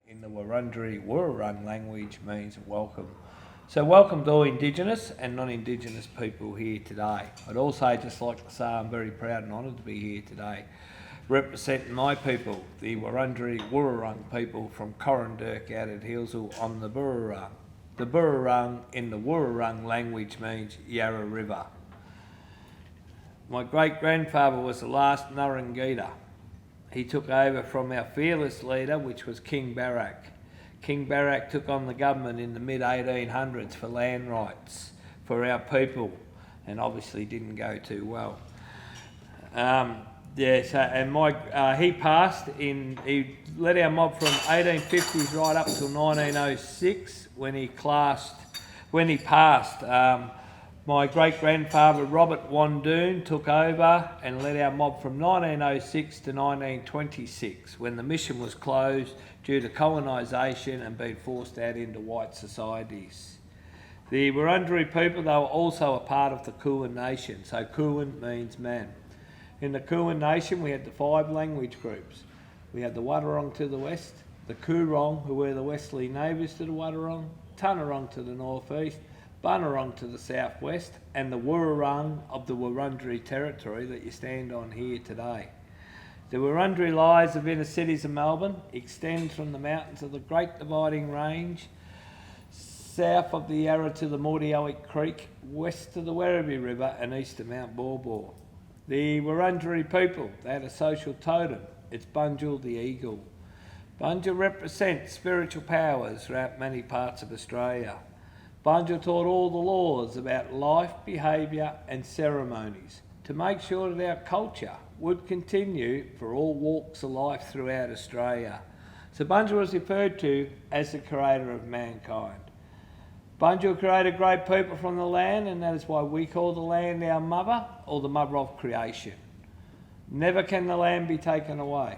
in the Wurundjeri language means welcome. So welcome to all Indigenous and non-Indigenous people here today. I'd also just like to say I'm very proud and honoured to be here today representing my people, the Wurundjeri people from Corranderk out at Hillsville on the Burrarung. The Burrarung in the Wurrung language means Yarra River. My great-grandfather was the last Nurrungita. He took over from our fearless leader, which was King Barak. King Barak took on the government in the mid-1800s for land rights for our people, and obviously didn't go too well. He passed in. He led our mob from 1850s right up till 1906 when he passed. My great-grandfather Robert Wandoon took over and led our mob from 1906 to 1926 when the mission was closed due to colonisation and being forced out into white societies. The Wurundjeri people, they were also a part of the Kulin Nation, so Kulin means man. In the Kulin Nation we had the 5 language groups. We had the Wadawurrung to the west, the Coorong, who were the westerly neighbours to the Wadawurrung, Tanarong to the northeast, Bunurong to the southwest, and the Wurrung of the Wurundjeri territory that you stand on here today. The Wurundjeri lies of inner cities of Melbourne, extends from the mountains of the Great Dividing Range, south of the Yarra to the Mordialloc Creek, west to the Werribee River and east to Mount Borbor. The Wurundjeri people, they had a social totem. It's Bunjil the eagle. Bunjil represents spiritual powers throughout many parts of Australia. Bunjil taught all the laws about life, behaviour and ceremonies to make sure that our culture would continue for all walks of life throughout Australia. So Bunjil was referred to as the creator of mankind. Bunjil created great people from the land, and that is why we call the land our mother, or the mother of creation. Never can the land be taken away.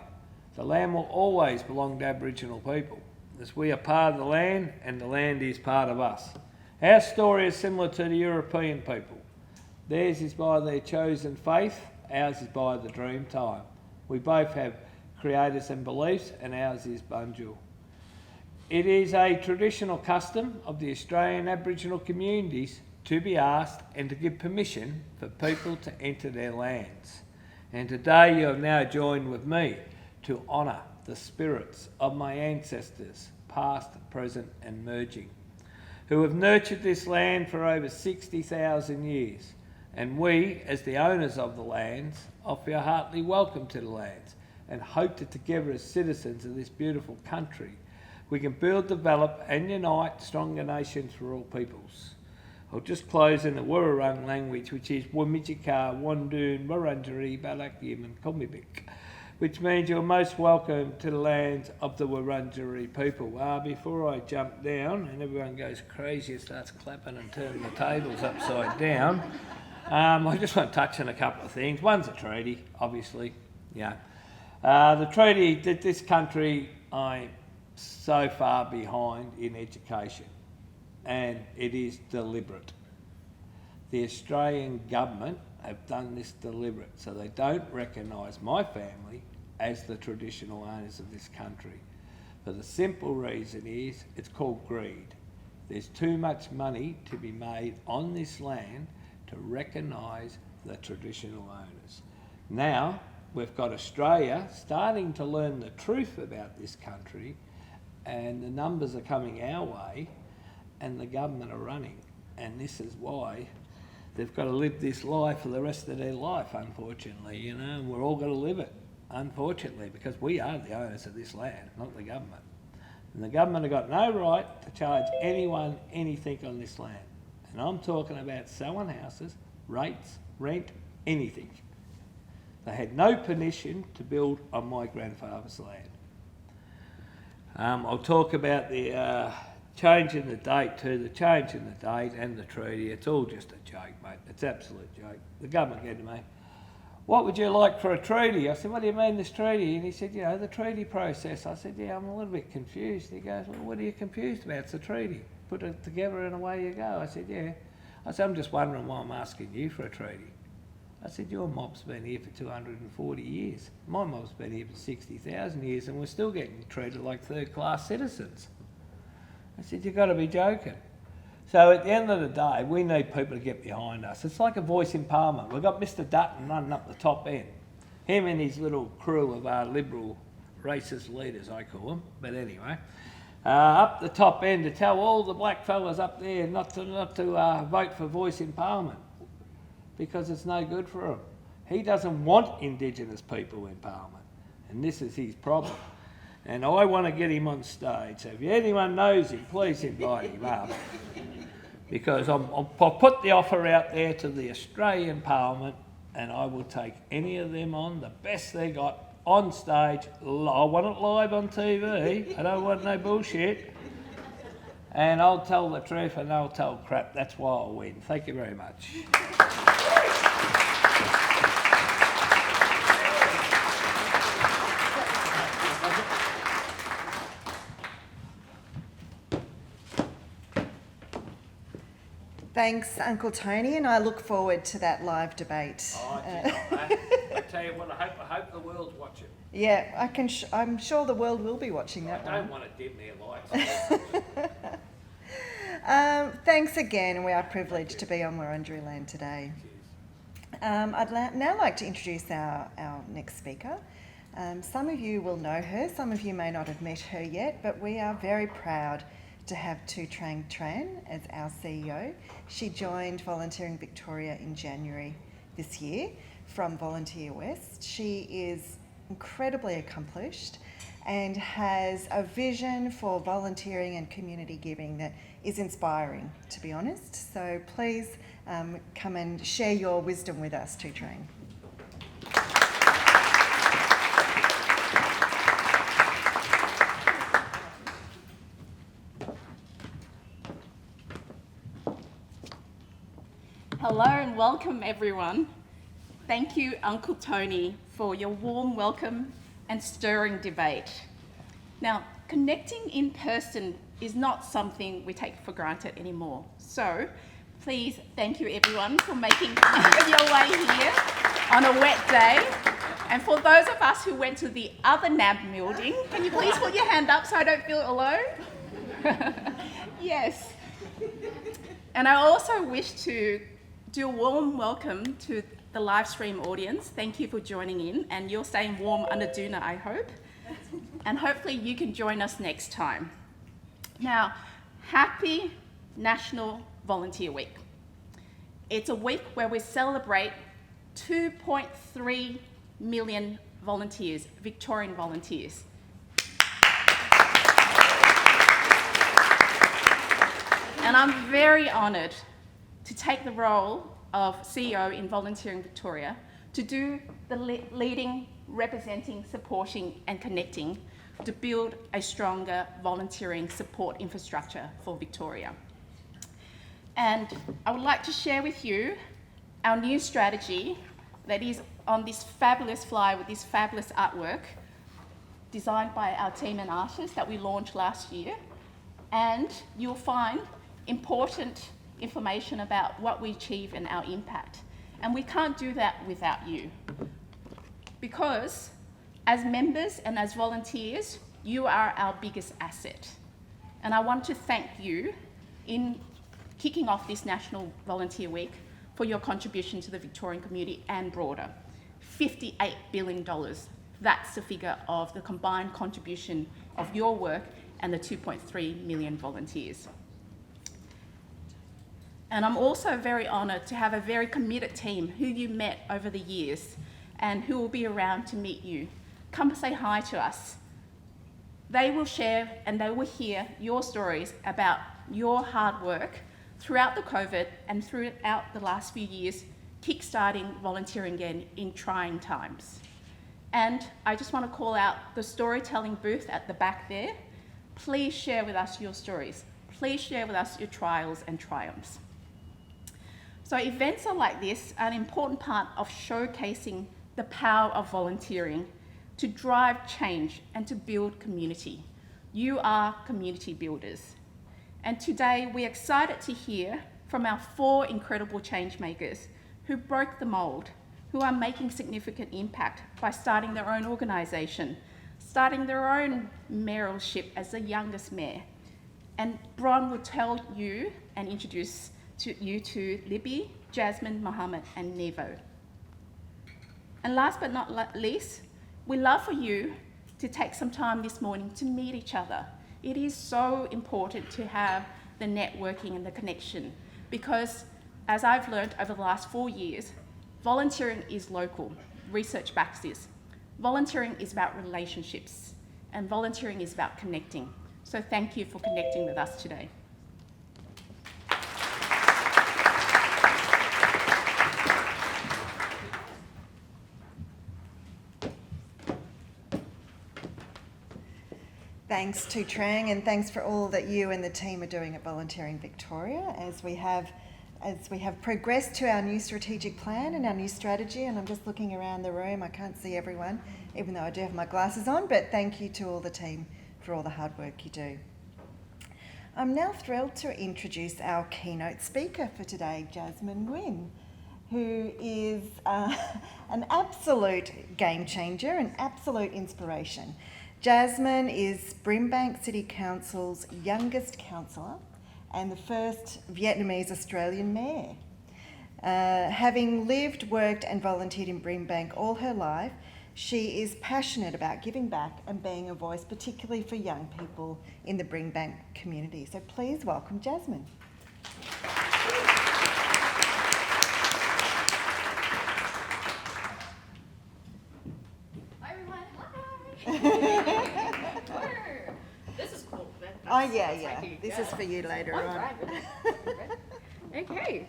The land will always belong to Aboriginal people, as we are part of the land and the land is part of us. Our story is similar to the European people. Theirs is by their chosen faith, ours is by the dream time. We both have creators and beliefs, and ours is Bunjil. It is a traditional custom of the Australian Aboriginal communities to be asked and to give permission for people to enter their lands. And today you have now joined with me to honour the spirits of my ancestors, past, present and emerging, who have nurtured this land for over 60,000 years. And we, as the owners of the lands, offer a heartily welcome to the lands and hope that together as citizens of this beautiful country, we can build, develop and unite stronger nations for all peoples. I'll just close in the Wurrung language, which is Wamijika, Wandoon, Wurundjeri, Balakim and Komibik, which means you're most welcome to the lands of the Wurundjeri people. Before I jump down and everyone goes crazy and starts clapping and turning the tables upside down, I just want to touch on a couple of things. One's a treaty, obviously. The treaty that this country, I'm so far behind in education, and it is deliberate. The Australian government have done this deliberate, so they don't recognise my family as the traditional owners of this country. For the simple reason is, it's called greed. There's too much money to be made on this land to recognise the traditional owners. Now, we've got Australia starting to learn the truth about this country, and the numbers are coming our way, and the government are running. And this is why they've got to live this life for the rest of their life, unfortunately, and we're all going to live it, unfortunately, because we are the owners of this land, not the government. And the government have got no right to charge anyone anything on this land. And I'm talking about selling houses, rates, rent, anything. They had no permission to build on my grandfather's land. I'll talk about the changing the date too, the change in the date and the treaty. It's all just a joke, mate. It's an absolute joke. The government came to me, what would you like for a treaty? I said, what do you mean this treaty? And he said, the treaty process. I said, I'm a little bit confused. He goes, well, what are you confused about? It's a treaty. Put it together and away you go. I said, I said, I'm just wondering why I'm asking you for a treaty. I said, your mob's been here for 240 years. My mob's been here for 60,000 years and we're still getting treated like third-class citizens. I said, you've got to be joking. So at the end of the day, we need people to get behind us. It's like a voice in Parliament. We've got Mr Dutton running up the top end. Him and his little crew of Liberal racist leaders, I call them. But anyway, up the top end to tell all the black fellas up there not to vote for voice in Parliament because it's no good for them. He doesn't want Indigenous people in Parliament, and this is his problem. And I want to get him on stage. So if anyone knows him, please invite him up. Because I'll put the offer out there to the Australian Parliament and I will take any of them on, the best they got, on stage. I want it live on TV. I don't want no bullshit. And I'll tell the truth and they'll tell crap. That's why I'll win. Thank you very much. Thanks, Uncle Tony, and I look forward to that live debate. I tell you what, I hope the world's watching. Yeah, I'm sure the world will be watching that one. I don't want to dim their lights. Thanks again, and we are privileged to be on Wurundjeri land today. I'd now like to introduce our next speaker. Some of you will know her, some of you may not have met her yet, but we are very proud to have Tu Trang Tran as our CEO. She joined Volunteering Victoria in January this year from Volunteer West. She is incredibly accomplished and has a vision for volunteering and community giving that is inspiring, to be honest. So please come and share your wisdom with us, Tu Trang. Hello and welcome everyone. Thank you, Uncle Tony, for your warm welcome and stirring debate. Now, connecting in person is not something we take for granted anymore. So, please thank you everyone for making your way here on a wet day. And for those of us who went to the other NAB building, can you please put your hand up so I don't feel alone? Yes. And I also wish to do a warm welcome to the live stream audience. Thank you for joining in, and you're staying warm under Doona, I hope. And hopefully you can join us next time. Now, happy National Volunteer Week. It's a week where we celebrate 2.3 million volunteers, Victorian volunteers. And I'm very honoured to take the role of CEO in Volunteering Victoria, to do the leading, representing, supporting and connecting to build a stronger volunteering support infrastructure for Victoria. And I would like to share with you our new strategy that is on this fabulous flyer with this fabulous artwork designed by our team and artists that we launched last year. And you'll find important information about what we achieve and our impact. And we can't do that without you. Because as members and as volunteers, you are our biggest asset. And I want to thank you in kicking off this National Volunteer Week for your contribution to the Victorian community and broader. $58 billion. That's the figure of the combined contribution of your work and the 2.3 million volunteers. And I'm also very honoured to have a very committed team who you met over the years and who will be around to meet you. Come say hi to us. They will share and they will hear your stories about your hard work throughout the COVID and throughout the last few years, kickstarting volunteering again in trying times. And I just want to call out the storytelling booth at the back there. Please share with us your stories. Please share with us your trials and triumphs. So events are like this are an important part of showcasing the power of volunteering to drive change and to build community. You are community builders. And today we're excited to hear from our 4 incredible change makers who broke the mould who are making significant impact by starting their own organisation, starting their own mayoralship as the youngest mayor. And Bron will tell you and introduce you to Libby, Jasmine, Mohammed and Nevo. And last but not least, we'd love for you to take some time this morning to meet each other. It is so important to have the networking and the connection because, as I've learned over the last 4 years, volunteering is local. Research backs this. Volunteering is about relationships and volunteering is about connecting. So thank you for connecting with us today. Thanks to Trang, and thanks for all that you and the team are doing at Volunteering Victoria as we have progressed to our new strategic plan and our new strategy. And I'm just looking around the room, I can't see everyone, even though I do have my glasses on, but thank you to all the team for all the hard work you do. I'm now thrilled to introduce our keynote speaker for today, Jasmine Nguyen, who is an absolute game changer, an absolute inspiration. Jasmine is Brimbank City Council's youngest councillor and the first Vietnamese Australian mayor. Having lived, worked and volunteered in Brimbank all her life, she is passionate about giving back and being a voice, particularly for young people in the Brimbank community. So please welcome Jasmine. Hi everyone. Hi. This is cool. Oh yeah. This is for you later on. Okay.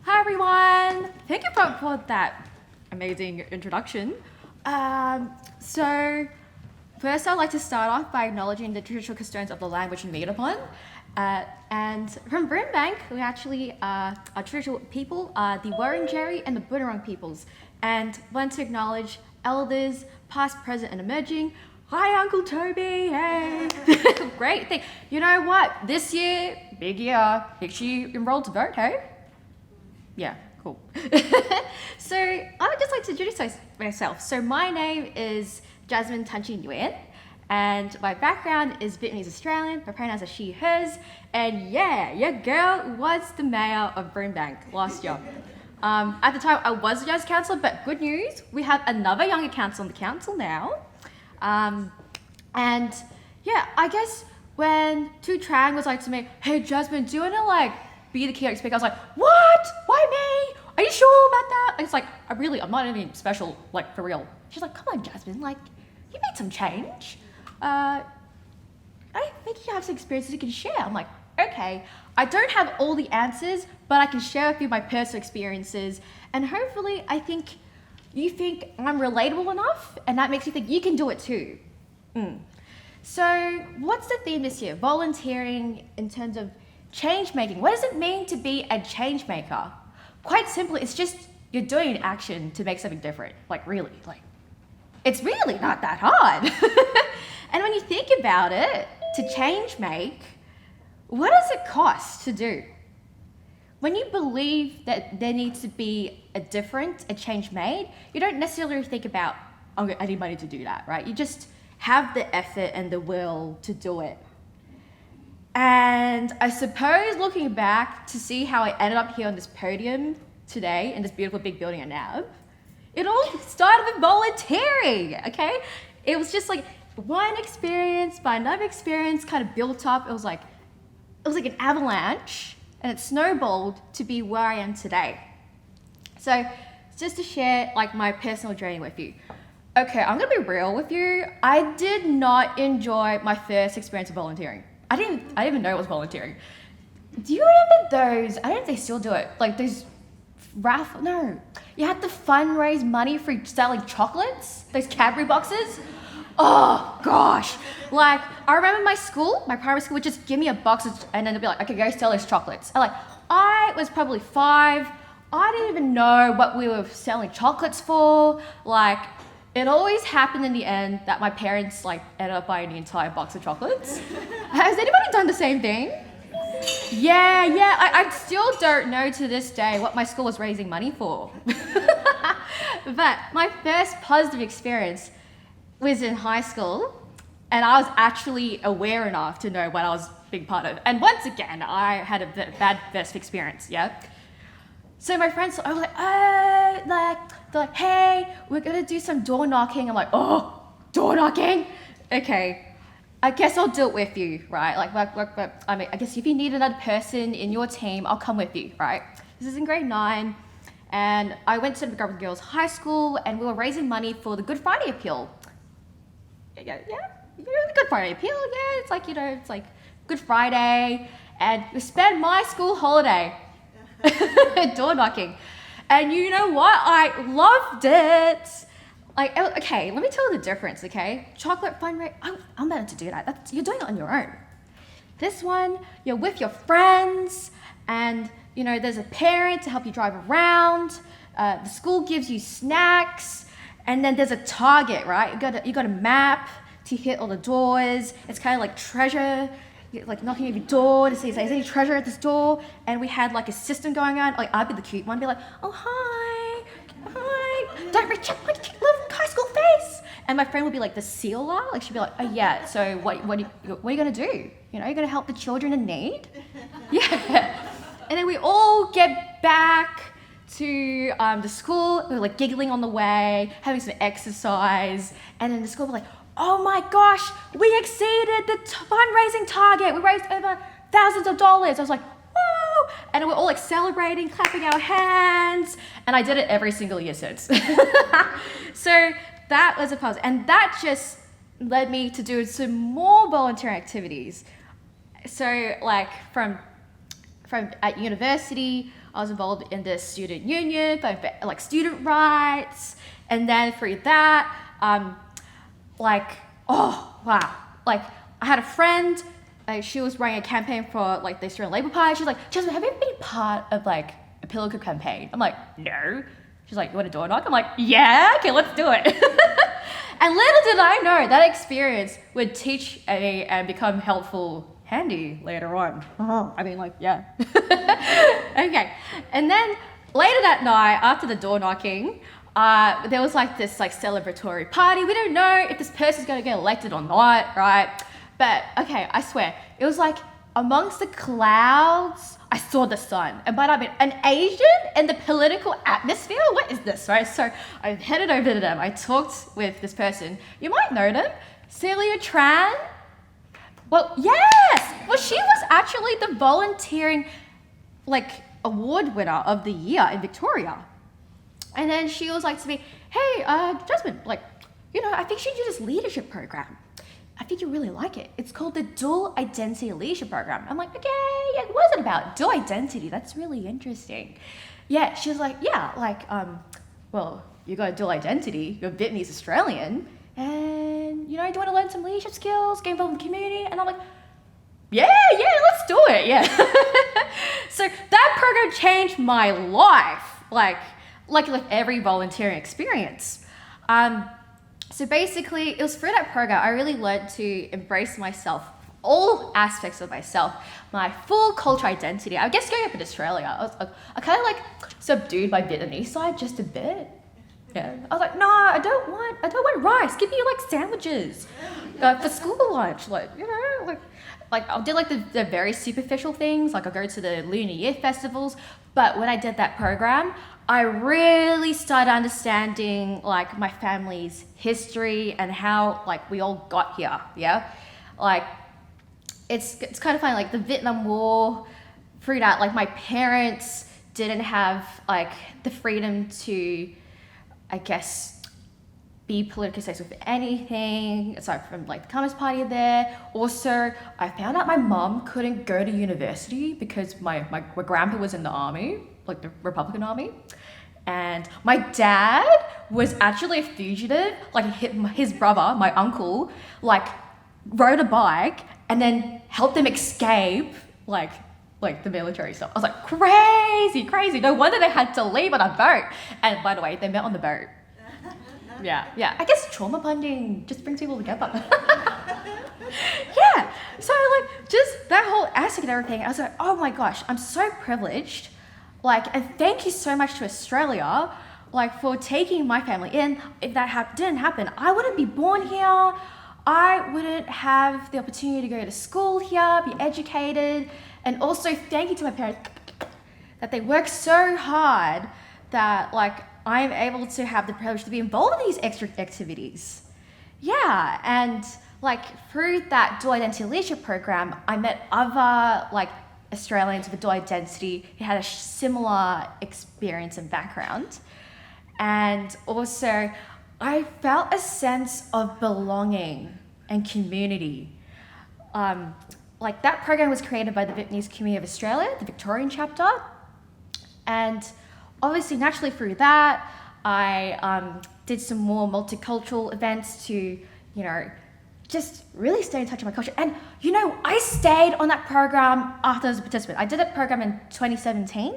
Hi everyone. Thank you for that amazing introduction. So first I'd like to start off by acknowledging the traditional custodians of the land which we meet upon. And from Brimbank, we actually our traditional people are the Wurundjeri and the Boonwurrung peoples. And want to acknowledge elders, past, present, and emerging. Hi, Uncle Toby. Hey. Great thing. You know what? This year, big year. Make sure you enroll to vote, hey? Yeah, cool. So I would just like to introduce myself. So my name is Jasmine Tanchi Nguyen, and my background is Vietnamese Australian. My pronouns are she, hers, and yeah, your girl was the mayor of Brimbank last year. At the time, I was a youngest councillor, but good news, we have another younger councillor on the council now. And yeah, I guess when Tu Trang was like to me, hey Jasmine, do you want to be the keynote speaker? I was like, what? Why me? Are you sure about that? And it's like, I'm not anything special, for real. She's like, come on Jasmine, you made some change. I think you have some experiences you can share. I'm like, okay, I don't have all the answers, but I can share with you my personal experiences. And hopefully I think you think I'm relatable enough, and that makes you think you can do it too. So what's the theme this year? Volunteering in terms of change making. What does it mean to be a change maker? Quite simply, it's just you're doing an action to make something different. Really, it's really not that hard. And when you think about it, to change make, what does it cost to do? When you believe that there needs to be a change made, you don't necessarily think about, oh, I need money to do that, right? You just have the effort and the will to do it. And I suppose looking back to see how I ended up here on this podium today in this beautiful big building at NAB, it all started with volunteering, okay? It was just one experience by another experience kind of built up. It was like an avalanche, and it snowballed to be where I am today. So just to share my personal journey with you. Okay, I'm gonna be real with you. I did not enjoy my first experience of volunteering. I didn't even know it was volunteering. Do you remember those? I don't know if they still do it. Those raffle. No, you had to fundraise money for selling chocolates. Those Cadbury boxes. Oh gosh, I remember my primary school would just give me a box and then they'd be like, okay, go sell those chocolates. And I was probably 5. I didn't even know what we were selling chocolates for. It always happened in the end that my parents ended up buying the entire box of chocolates. Has anybody done the same thing? Yeah, I still don't know to this day what my school was raising money for. But my first positive experience was in high school, and I was actually aware enough to know what I was being part of. And once again, I had a bad first experience, yeah? So my friends, I was like, they're like, hey, we're gonna do some door knocking. I'm like, oh, door knocking? Okay, I guess I'll do it with you, right? I mean, I guess if you need another person in your team, I'll come with you, right? This is in grade 9, and I went to the girls' high school, and we were raising money for the Good Friday appeal. Yeah, the Good Friday appeal, yeah, it's like Good Friday, and we spent my school holiday door knocking. And you know what? I loved it. Like, okay, let me tell you the difference, okay? Chocolate fundraiser, I'm better to do that. You're doing it on your own. This one, you're with your friends, and there's a parent to help you drive around. The school gives you snacks, and then there's a target, right? You got a map to hit all the doors. It's kind of like treasure. You're like knocking at your door to see if there's any treasure at this door. And we had like a system going on. Like, I'd be the cute one, be like, oh, hi, don't reach out my little high school face. And my friend would be like the sealer. Like, she'd be like, oh yeah, so what are you gonna do? You're gonna help the children in need? Yeah. And then we all get back to the school. We were like giggling on the way, having some exercise. And then the school was like, oh my gosh, we exceeded the fundraising target. We raised over thousands of dollars. I was like, whoa. And we're all like celebrating, clapping our hands. And I did it every single year since. So that was a positive. And that just led me to do some more volunteer activities. So like from at university, I was involved in the student union, like student rights. And then through that, oh wow, like I had a friend, she was running a campaign for like the Australian Labor Party. She's like, Jasmine, have you ever been part of like a pillow campaign? I'm like, no. She's like, you want a door knock? I'm like, yeah, okay, let's do it. And little did I know that experience would teach me and become helpful, handy later on. I mean, like, yeah. Okay, and then later that night, after the door knocking, there was like this like celebratory party. We don't know if this person's going to get elected or not, right? But okay, I swear, it was like amongst the clouds, I saw the sun. And by that I mean an Asian in the political atmosphere? What is this, right? So I headed over to them. I talked with this person. You might know them, Celia Tran. Well, yes! Well, she was actually the volunteering like award winner of the year in Victoria. And then she was like to me, hey, Jasmine, like, I think you should do this leadership program. I think you really like it. It's called the Dual Identity Leadership Program. I'm like, okay, yeah, what is it about? Dual identity, that's really interesting. Yeah, she was like, yeah, like, well, you got a dual identity, you're Vietnamese Australian, and, do you want to learn some leadership skills, get involved in the community? And I'm like, yeah, let's do it, yeah. So that program changed my life, like every volunteering experience. So basically, it was through that program I really learned to embrace myself, all aspects of myself, my full cultural identity. I guess going up in Australia, I kind of like subdued my Vietnamese side just a bit. Yeah, I was like, no, I don't want rice. Give me like sandwiches for school lunch, like I did like the very superficial things, like I go to the Lunar Year festivals. But when I did that program, I really started understanding like my family's history and how like we all got here. Yeah, like it's kind of funny. Like the Vietnam War, through that, like my parents didn't have like the freedom to, I guess, be politically safe with anything aside from like the Communist Party there. Also, I found out my mom couldn't go to university because my grandpa was in the army, like the Republican Army. And my dad was actually a fugitive. Like his brother, my uncle, like rode a bike and then helped them escape like the military stuff. I was like, crazy. No wonder they had to leave on a boat. And by the way, they met on the boat. Yeah. I guess trauma bonding just brings people together. Yeah. So like just that whole aspect and everything, I was like, oh my gosh, I'm so privileged. Like, and thank you so much to Australia. like for taking my family in. If that didn't happen, I wouldn't be born here. I wouldn't have the opportunity to go to school here, be educated, and also thank you to my parents that they work so hard that like I am able to have the privilege to be involved in these extra activities. Yeah, and like through that dual identity leadership program, I met other like Australians with a dual identity who had a similar experience and background. And also, I felt a sense of belonging and community. Like that program was created by the Vietnamese Community of Australia, the Victorian chapter. And obviously, naturally through that, I did some more multicultural events to, you know, just really stay in touch with my culture. And, you know, I stayed on that program after as a participant. I did that program in 2017,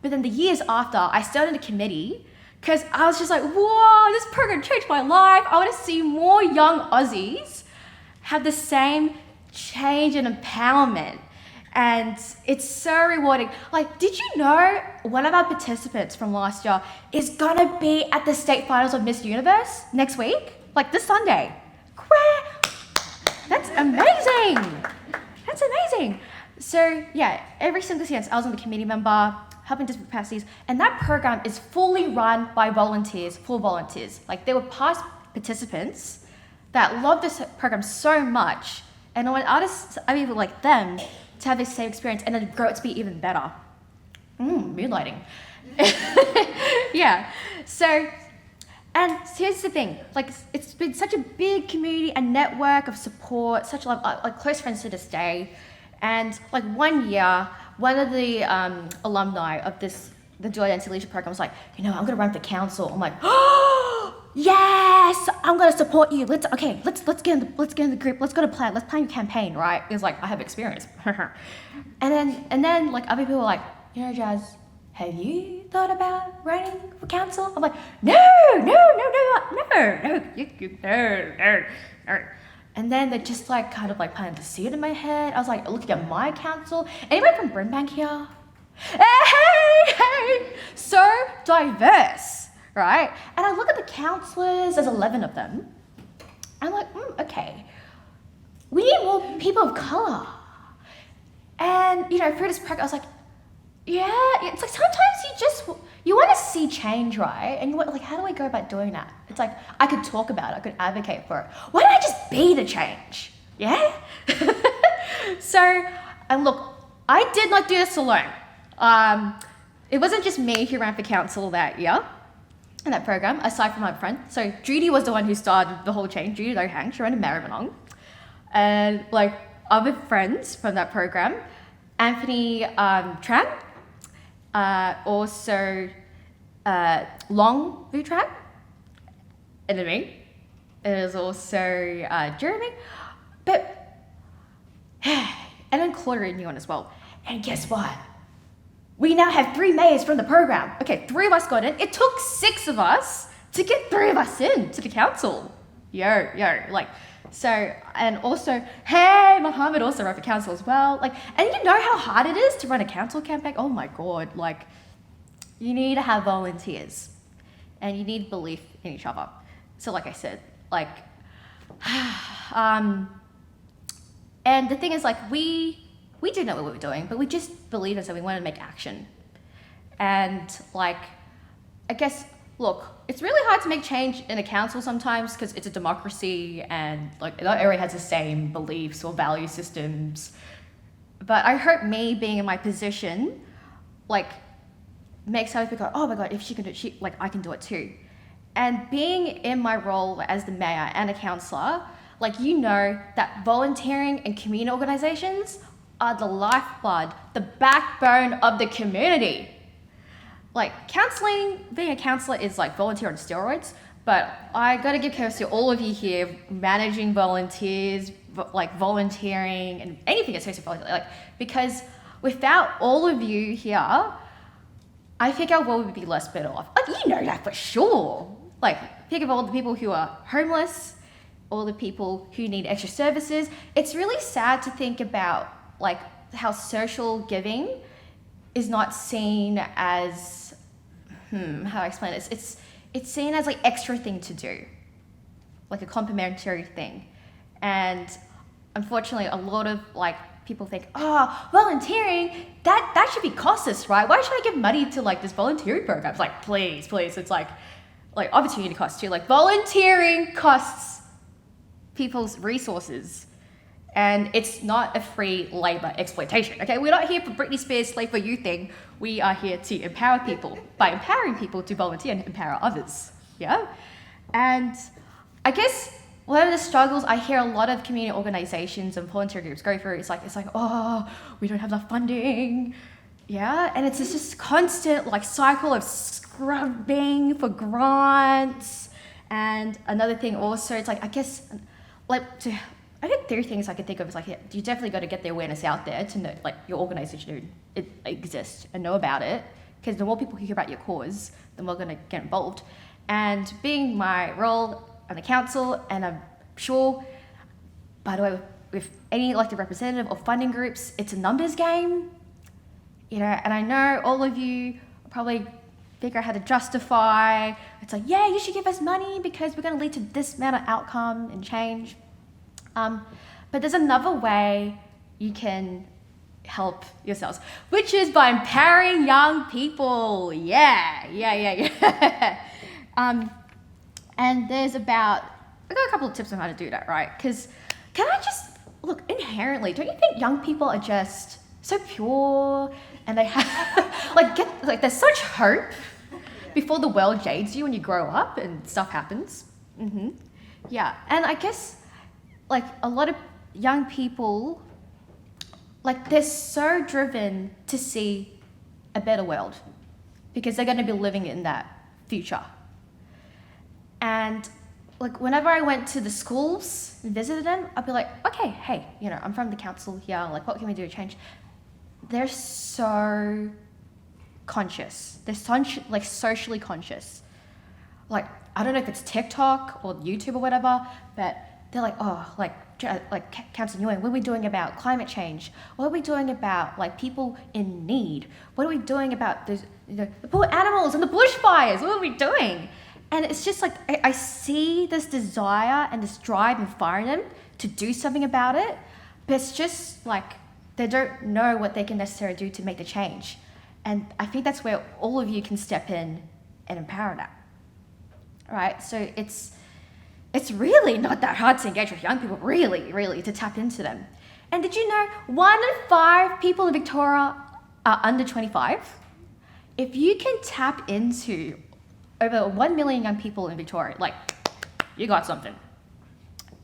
but then the years after, I started a committee because I was just like, whoa, this program changed my life. I want to see more young Aussies have the same change and empowerment. And it's so rewarding. Like, did you know one of our participants from last year is gonna be at the state finals of Miss Universe next week? Like this Sunday. That's amazing. That's amazing. So yeah, every single sense I was on the committee member, helping different capacities, and that program is fully run by volunteers, full volunteers. Like there were past participants that loved this program so much, and I want artists, I mean like them, to have the same experience and then grow it to be even better. Moonlighting. Yeah. So, and here's the thing, like it's been such a big community and network of support, such like close friends to this day. And like one year, one of the alumni of the Dual Identity Leadership Program was like, you know, I'm gonna run for council. I'm like, oh, yes, I'm gonna support you. Let's get in the group. Let's go to plan. Let's plan your campaign, right? It's like I have experience. and then like other people were like, you know, Jazz, have you thought about running for council? I'm like, no. And then they just like kind of like planted the seed in my head. I was like looking at my council. Anybody from Brimbank here? Hey, so diverse, right? And I look at the councillors, there's 11 of them. I'm like, okay, we need more people of colour. And, you know, through this program, I was like, yeah, it's like sometimes you want to see change, right? And you want, like, how do I go about doing that? It's like, I could talk about it, I could advocate for it. Why don't I just be the change? Yeah? So, and look, I did not do this alone. It wasn't just me who ran for council that year in that program, aside from my friend. So Judy was the one who started the whole change. Judy Lohang, she ran in Maribyrnong. And like other friends from that program, Anthony Tran, also Long Vu Tran, and then me. There's also Jeremy, but and then Claudia and Yuan as well. And guess what? We now have 3 mayors from the program. Okay, 3 of us got in. It took 6 of us to get 3 of us in to the council. Yo, like, so, and also, hey, Mohammed also ran for council as well. Like, and you know how hard it is to run a council campaign? Oh my God, like, you need to have volunteers and you need belief in each other. So like I said, like, and the thing is like, we did know what we were doing, but we just believed in it, so we wanted to make action. And like, I guess, look, it's really hard to make change in a council sometimes because it's a democracy and like not everyone has the same beliefs or value systems. But I hope me being in my position, like, makes other people go, oh my God, if she can do it, like I can do it too. And being in my role as the mayor and a councillor, like, you know that volunteering and community organisations are the lifeblood, the backbone of the community. Like, counselling, being a counsellor is like volunteer on steroids, but I gotta give kudos to all of you here managing volunteers, like volunteering and anything associated with volunteering, like, because without all of you here, I think our world would be less better off. Like, you know that for sure. Like, think of all the people who are homeless, all the people who need extra services. It's really sad to think about like how social giving is not seen as how do I explain this? It's seen as like extra thing to do, like a complimentary thing, and unfortunately, a lot of like people think, volunteering that should be costless, right? Why should I give money to like this volunteering program? It's like, please, it's like opportunity costs too. Like volunteering costs people's resources. And it's not a free labor exploitation, okay? We're not here for Britney Spears' Slave for You thing. We are here to empower people by empowering people to volunteer and empower others, yeah? And I guess one of the struggles I hear a lot of community organizations and volunteer groups go through is like, oh, we don't have enough funding, yeah? And it's just constant like cycle of scrubbing for grants. And another thing also, it's like, I guess, I think 3 things I can think of is like, you definitely got to get the awareness out there to know, like, your organization it exists and know about it, because the more people who hear about your cause, the more going to get involved. And being my role on the council, and I'm sure, by the way, with any elected representative or funding groups, it's a numbers game, you know, and I know all of you probably figure out how to justify, it's like, yeah, you should give us money because we're going to lead to this amount of outcome and change. But there's another way you can help yourselves, which is by empowering young people. Yeah. And there's I got a couple of tips on how to do that, right? Because can I just, look, inherently, don't you think young people are just so pure and they have, there's such hope before the world jades you when you grow up and stuff happens? Yeah, and I guess, like, a lot of young people, like, they're so driven to see a better world because they're going to be living in that future. And, like, whenever I went to the schools and visited them, I'd be like, okay, hey, you know, I'm from the council here, like, what can we do to change? They're so conscious. They're socially conscious. Like, I don't know if it's TikTok or YouTube or whatever, but they're like, Councillor Nguyen, what are we doing about climate change? What are we doing about like people in need? What are we doing about the poor animals and the bushfires? What are we doing? And it's just like, I see this desire and this drive and fire in them to do something about it, but it's just like, they don't know what they can necessarily do to make the change. And I think that's where all of you can step in and empower that. Right? So it's really not that hard to engage with young people, really, to tap into them. And did you know 1 in 5 people in Victoria are under 25? If you can tap into over 1 million young people in Victoria, like, you got something.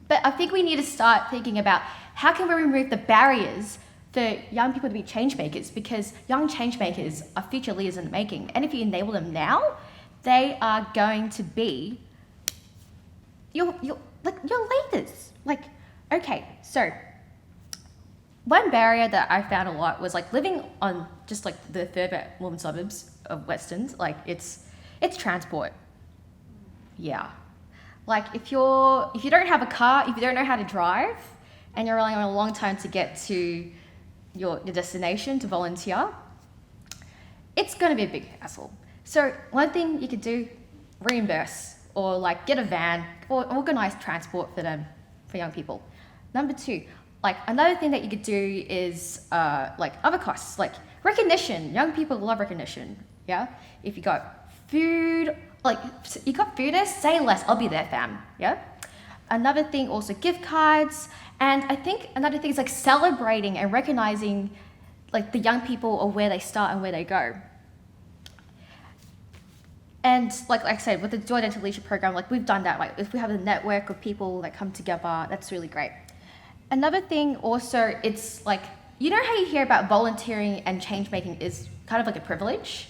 But I think we need to start thinking about how can we remove the barriers for young people to be change makers, because young change makers are future leaders in the making. And if you enable them now, they are going to be your leaders. Like, okay, so one barrier that I found a lot was like living on just like the further northern suburbs of Western, like it's transport. Yeah. Like if you don't have a car, if you don't know how to drive, and you're relying on a long time to get to your destination to volunteer, it's going to be a big hassle. So one thing you could do, reimburse or like get a van or organize transport for them, for young people. Number 2, like another thing that you could do is like other costs, like recognition. Young people love recognition. Yeah. If you got food, like you got food there, say less. I'll be there, fam. Yeah. Another thing also gift cards. And I think another thing is like celebrating and recognizing like the young people or where they start and where they go. And like I said, with the Joy Dental Leadership Program, like we've done that. Like if we have a network of people that come together, that's really great. Another thing also, it's like, you know how you hear about volunteering and change making is kind of like a privilege?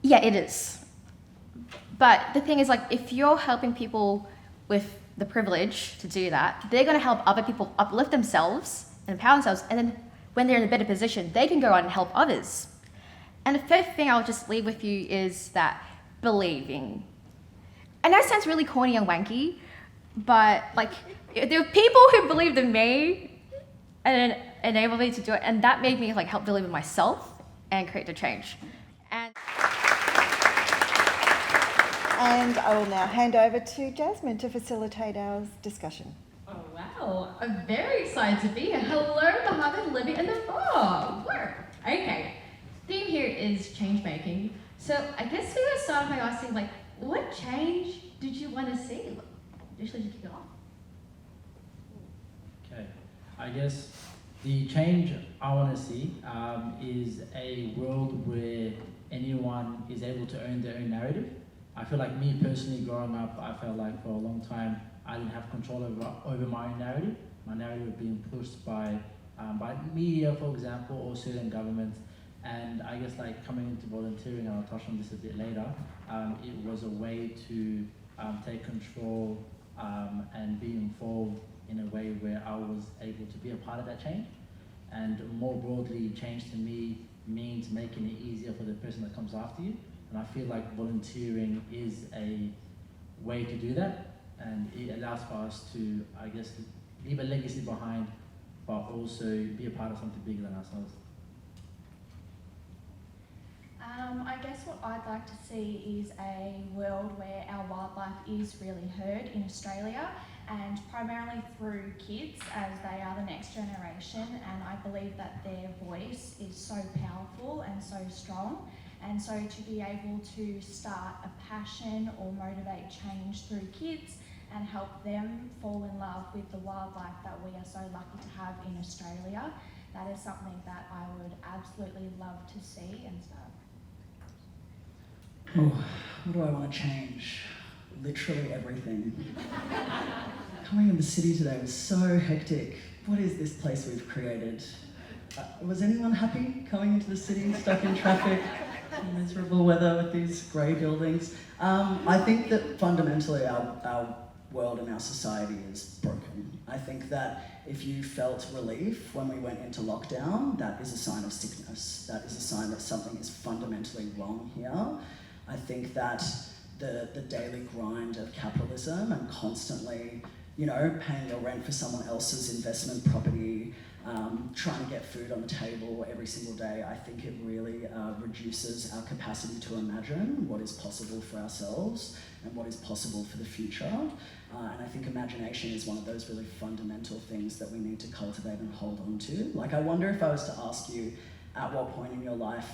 Yeah, it is. But the thing is like, if you're helping people with the privilege to do that, they're going to help other people uplift themselves and empower themselves, and then when they're in a better position, they can go on and help others. And the fifth thing I'll just leave with you is that believing. I know it sounds really corny and wanky, but like there were people who believed in me and enabled me to do it, and that made me like help believe in myself and create the change. And And I will now hand over to Jasmine to facilitate our discussion. Oh wow, I'm very excited to be here. Hello, Mohammed, Libby, and the Bourke. Okay, theme here is change making. So I guess we're gonna start by asking, like, what change did you want to see? Usually, just kick it off. Okay, I guess the change I want to see is a world where anyone is able to own their own narrative. I feel like me personally growing up, I felt like for a long time I didn't have control over my own narrative. My narrative was being pushed by media, for example, or certain governments. And I guess like coming into volunteering, and I'll touch on this a bit later, it was a way to take control and be involved in a way where I was able to be a part of that change. And more broadly, change to me means making it easier for the person that comes after you. And I feel like volunteering is a way to do that. And it allows for us to, I guess, leave a legacy behind, but also be a part of something bigger than ourselves. I guess what I'd like to see is a world where our wildlife is really heard in Australia, and primarily through kids, as they are the next generation, and I believe that their voice is so powerful and so strong. And so to be able to start a passion or motivate change through kids and help them fall in love with the wildlife that we are so lucky to have in Australia, that is something that I would absolutely love to see and start. Oh, what do I want to change? Literally everything. Coming in the city today was so hectic. What is this place we've created? Was anyone happy coming into the city, stuck in traffic, miserable weather with these grey buildings? I think that fundamentally our world and our society is broken. I think that if you felt relief when we went into lockdown, that is a sign of sickness. That is a sign that something is fundamentally wrong here. I think that the daily grind of capitalism and constantly, paying your rent for someone else's investment property, trying to get food on the table every single day, I think it really reduces our capacity to imagine what is possible for ourselves and what is possible for the future. And I think imagination is one of those really fundamental things that we need to cultivate and hold on to. Like, I wonder if I was to ask you, at what point in your life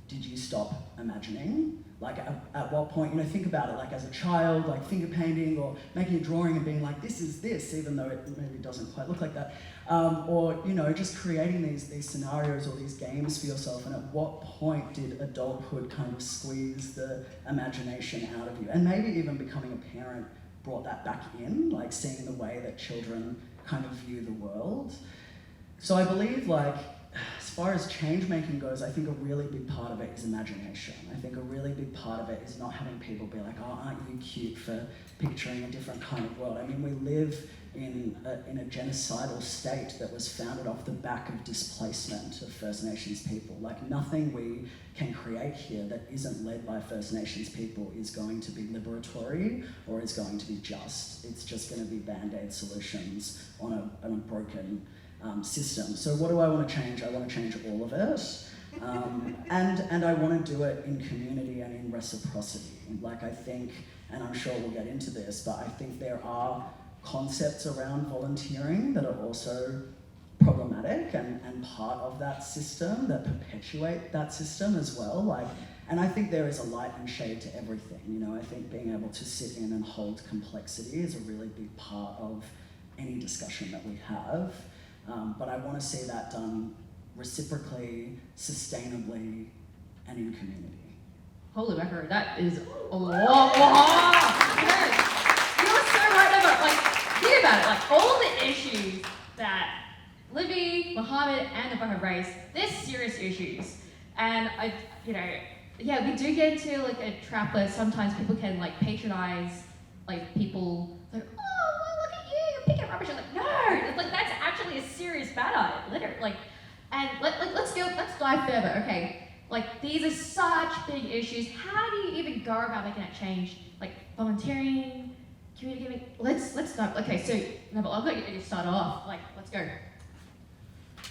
did you stop imagining? Like, at what point, think about it, like as a child, like finger painting or making a drawing and being like, this is this, even though it maybe doesn't quite look like that. Or, just creating these scenarios or these games for yourself. And at what point did adulthood kind of squeeze the imagination out of you? And maybe even becoming a parent brought that back in, like seeing the way that children kind of view the world. So I believe, like, as far as change making goes, I think a really big part of it is imagination. I think a really big part of it is not having people be like, oh, aren't you cute for picturing a different kind of world? I mean, we live in a genocidal state that was founded off the back of displacement of First Nations people. Like, nothing we can create here that isn't led by First Nations people is going to be liberatory or is going to be just. It's just going to be band-aid solutions on a broken system. So what do I want to change? I want to change all of it. And I want to do it in community and in reciprocity. Like, I think, and I'm sure we'll get into this, but I think there are concepts around volunteering that are also problematic and part of that system, that perpetuate that system as well. Like, and I think there is a light and shade to everything. I think being able to sit in and hold complexity is a really big part of any discussion that we have. But I want to see that done reciprocally, sustainably, and in community. Holy mackerel, that is a lot. You're so right about, like, think about it, like, all the issues that Libby, Mohammed, and the Bourke have raised, they're serious issues. And we do get into, like, a trap where sometimes people can, like, patronize, like, people, like, oh, well, look at you, you're picking rubbish. I'm like, no, it's like, that's actually a serious matter, literally. Like, and let's dive further, okay? Like, these are such big issues. How do you even go about making that change? Like, volunteering, communicating. Let's start. Okay, so Neville, I'll let you start off. Like, let's go.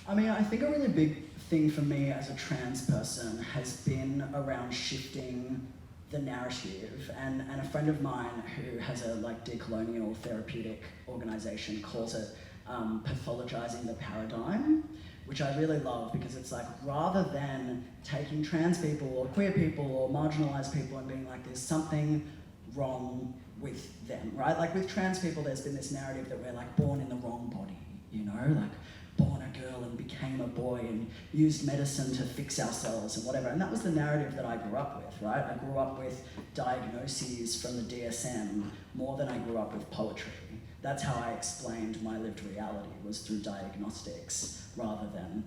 I mean, I think a really big thing for me as a trans person has been around shifting the narrative, and a friend of mine who has a like decolonial therapeutic organisation calls it pathologizing the paradigm, which I really love, because it's like, rather than taking trans people or queer people or marginalised people and being like, there's something wrong with them, right? Like with trans people, there's been this narrative that we're like born in the wrong body, you know, like born a girl and became a boy and used medicine to fix ourselves and whatever. And that was the narrative that I grew up with, right? I grew up with diagnoses from the DSM more than I grew up with poetry. That's how I explained my lived reality, was through diagnostics rather than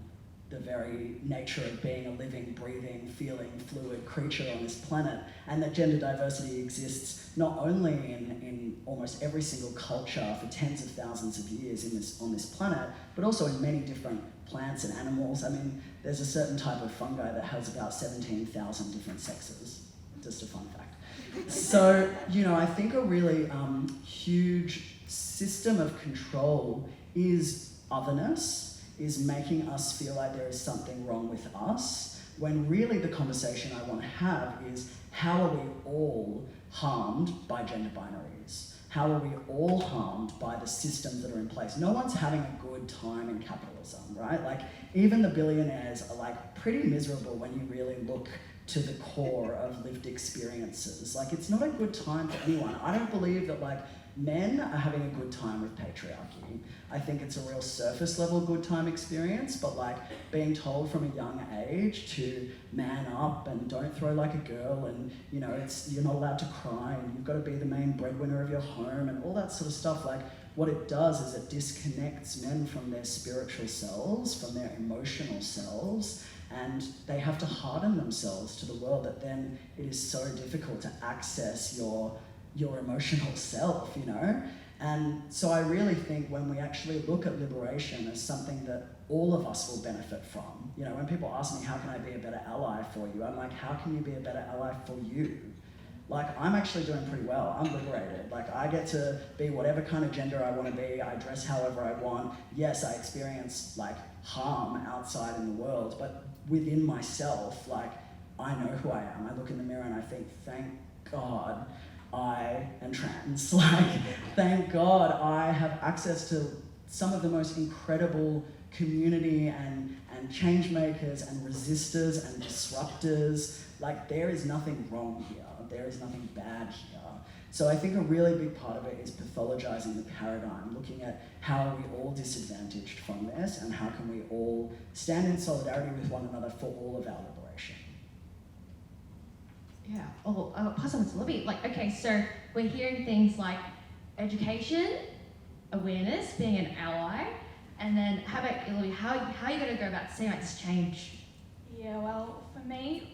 the very nature of being a living, breathing, feeling, fluid creature on this planet, and that gender diversity exists not only in almost every single culture for tens of thousands of years on this planet, but also in many different plants and animals. I mean, there's a certain type of fungi that has about 17,000 different sexes. Just a fun fact. So, you know, I think a really huge system of control is otherness, is making us feel like there is something wrong with us, when really the conversation I want to have is, how are we all harmed by gender binaries? How are we all harmed by the systems that are in place? No one's having a good time in capitalism, right? Like, even the billionaires are like pretty miserable when you really look to the core of lived experiences. Like, it's not a good time for anyone. I don't believe that like men are having a good time with patriarchy. I think it's a real surface level good time experience, but like being told from a young age to man up and don't throw like a girl, and you know, you're not allowed to cry and you've got to be the main breadwinner of your home and all that sort of stuff, like what it does is it disconnects men from their spiritual selves, from their emotional selves, and they have to harden themselves to the world, that then it is so difficult to access your emotional self, you know? And so I really think when we actually look at liberation as something that all of us will benefit from, you know, when people ask me, how can I be a better ally for you? I'm like, how can you be a better ally for you? Like, I'm actually doing pretty well. I'm liberated. Like, I get to be whatever kind of gender I want to be. I dress however I want. Yes, I experience like harm outside in the world, but within myself, like, I know who I am. I look in the mirror and I think, thank God I am trans. Like, thank God I have access to some of the most incredible community and change makers and resistors and disruptors. Like, there is nothing wrong here. There is nothing bad here. So I think a really big part of it is pathologizing the paradigm, looking at how are we all disadvantaged from this and how can we all stand in solidarity with one another for all of our liberation. Yeah, I'll pass on to Libby. Like, okay, so we're hearing things like education, awareness, being an ally, and then how about Libby, how are you going to go about seeing like this change? Yeah, well, for me,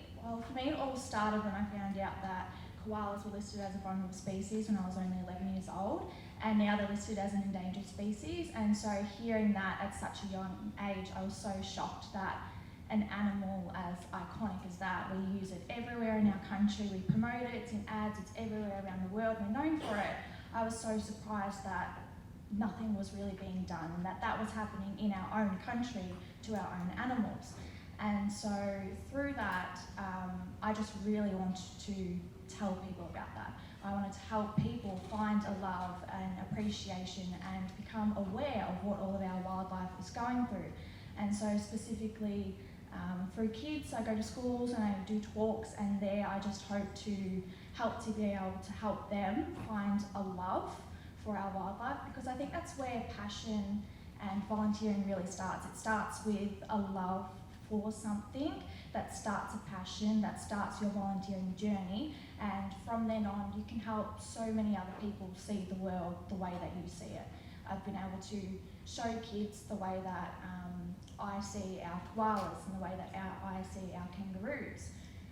it all started when I found out that koalas were listed as a vulnerable species when I was only 11 years old, and now they're listed as an endangered species. And so hearing that at such a young age, I was so shocked that an animal as iconic as that, we use it everywhere in our country, we promote it, it's in ads, it's everywhere around the world, we're known for it. I was so surprised that nothing was really being done, and that was happening in our own country to our own animals. And so through that, I just really wanted to tell people about that. I wanted to help people find a love and appreciation and become aware of what all of our wildlife is going through. And so specifically for kids, I go to schools and I do talks, and there I just hope to help to be able to help them find a love for our wildlife, because I think that's where passion and volunteering really starts. It starts with a love for something, that starts a passion, that starts your volunteering journey, and from then on you can help so many other people see the world the way that you see it. I've been able to show kids the way that I see our koalas and the way that I see our kangaroos,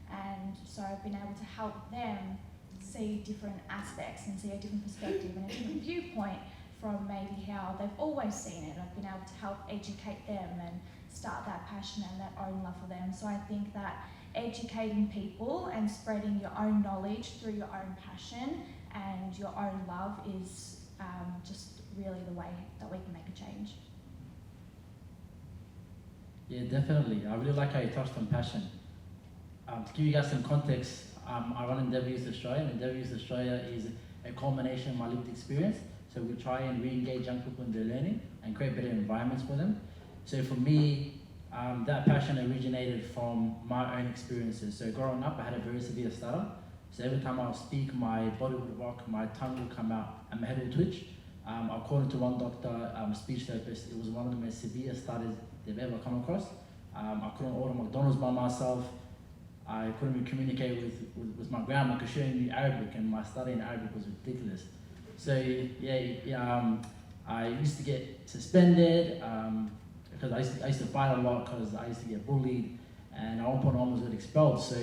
and so I've been able to help them see different aspects and see a different perspective and a different viewpoint from maybe how they've always seen it. I've been able to help educate them and start that passion and that own love for them. So I think that educating people and spreading your own knowledge through your own passion and your own love is just really the way that we can make a change. Yeah, definitely. I really like how you touched on passion. To give you guys some context, I run Endeavour Youth Australia, and Endeavour Youth Australia is a culmination of my lived experience. So we try and re-engage young people in their learning and create better environments for them. So for me, that passion originated from my own experiences. So growing up, I had a very severe stutter. So every time I would speak, my body would rock, my tongue would come out, and my head would twitch. According to one doctor, speech therapist, it was one of the most severe stutters they've ever come across. I couldn't order McDonald's by myself. I couldn't even communicate with my grandma because she only knew Arabic, and my study in Arabic was ridiculous. So I used to get suspended because I used to fight a lot because I used to get bullied, and at one point I almost got expelled. So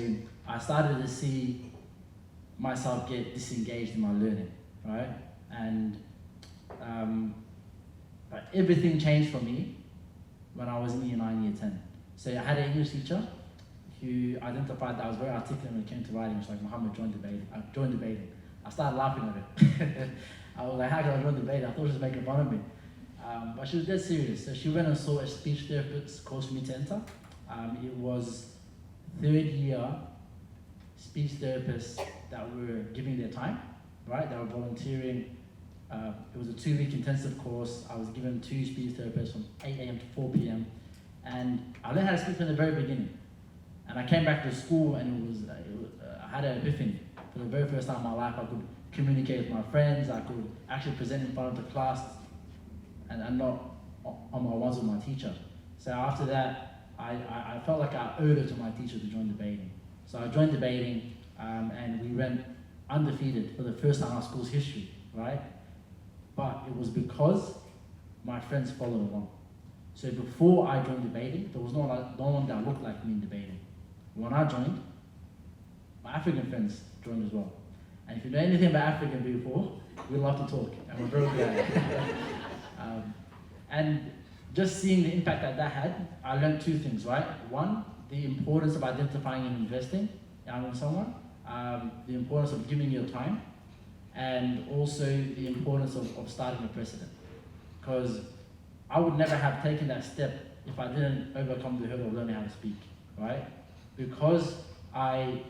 I started to see myself get disengaged in my learning, right? And but everything changed for me when I was in year 9, year 10. So I had an English teacher who identified that I was very articulate when it came to writing. She's like, Mohammed, join debating. I started laughing at it. I was like, how can I join debating? I thought she was making fun of me. But she was dead serious. So she went and saw a speech therapist course for me to enter. It was 3rd year speech therapists that were giving their time, right? They were volunteering. It was a 2-week intensive course. I was given 2 speech therapists from 8 a.m. to 4 p.m. And I learned how to speak from the very beginning. And I came back to school and I had an epiphany. For the very first time in my life, I could communicate with my friends. I could actually present in front of the class and not on my ones with my teacher. So after that, I felt like I owed it to my teacher to join debating. So I joined debating and we went undefeated for the first time in our school's history, right? But it was because my friends followed along. So before I joined debating, there was no one that looked like me in debating. When I joined, my African friends joined as well. And if you know anything about African people, we love to talk, and we're very good at it. And just seeing the impact that had, I learned 2 things, right? One, the importance of identifying and investing in someone, the importance of giving your time, and also the importance of starting a precedent. Because I would never have taken that step if I didn't overcome the hurdle of learning how to speak, right? Because I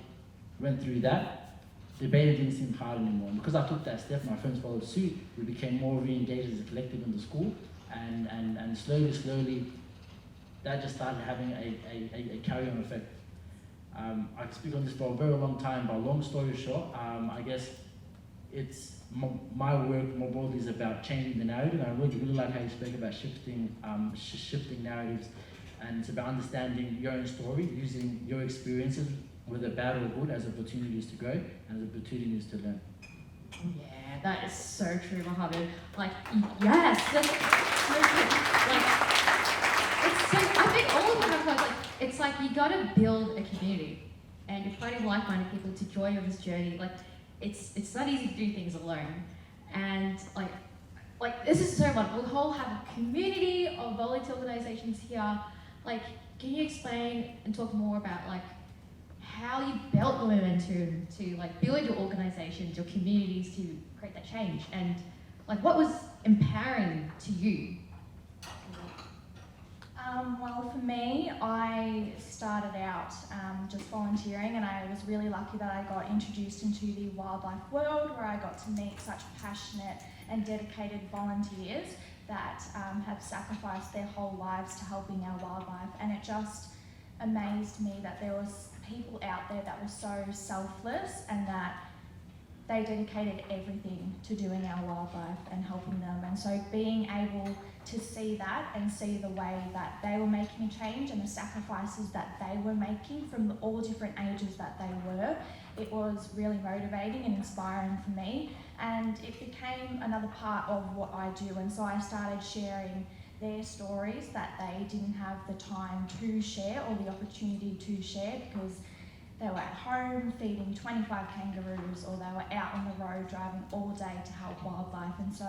went through that, debating didn't seem hard anymore. Because I took that step, my friends followed suit, we became more re-engaged as a collective in the school, and slowly, that just started having a carry-on effect. I could speak on this for a very long time, but long story short, I guess it's my work more broadly is about changing the narrative. I really like how you spoke about shifting narratives, and it's about understanding your own story, using your experiences, whether bad or good, as opportunities to grow and as opportunities to learn. Yeah, that is so true, Mohammed. Like, yes, that's so true. Like, it's so, I think all of them have like, it's like you gotta build a community, and you're finding like-minded people to join you on this journey. Like, it's not easy to do things alone, and like this is so wonderful. We whole have a community of volunteer organisations here. Like, can you explain and talk more about like how you built the momentum to like build your organisations, your communities to create that change, and like what was empowering to you? Well, for me, I started out just volunteering, and I was really lucky that I got introduced into the wildlife world, where I got to meet such passionate and dedicated volunteers that have sacrificed their whole lives to helping our wildlife. And it just amazed me that there was people out there that were so selfless and that they dedicated everything to doing our wildlife and helping them. And so being able to see that and see the way that they were making a change and the sacrifices that they were making from all different ages that they were, it was really motivating and inspiring for me. And it became another part of what I do. And so I started sharing their stories that they didn't have the time to share or the opportunity to share because they were at home feeding 25 kangaroos, or they were out on the road driving all day to help wildlife. And so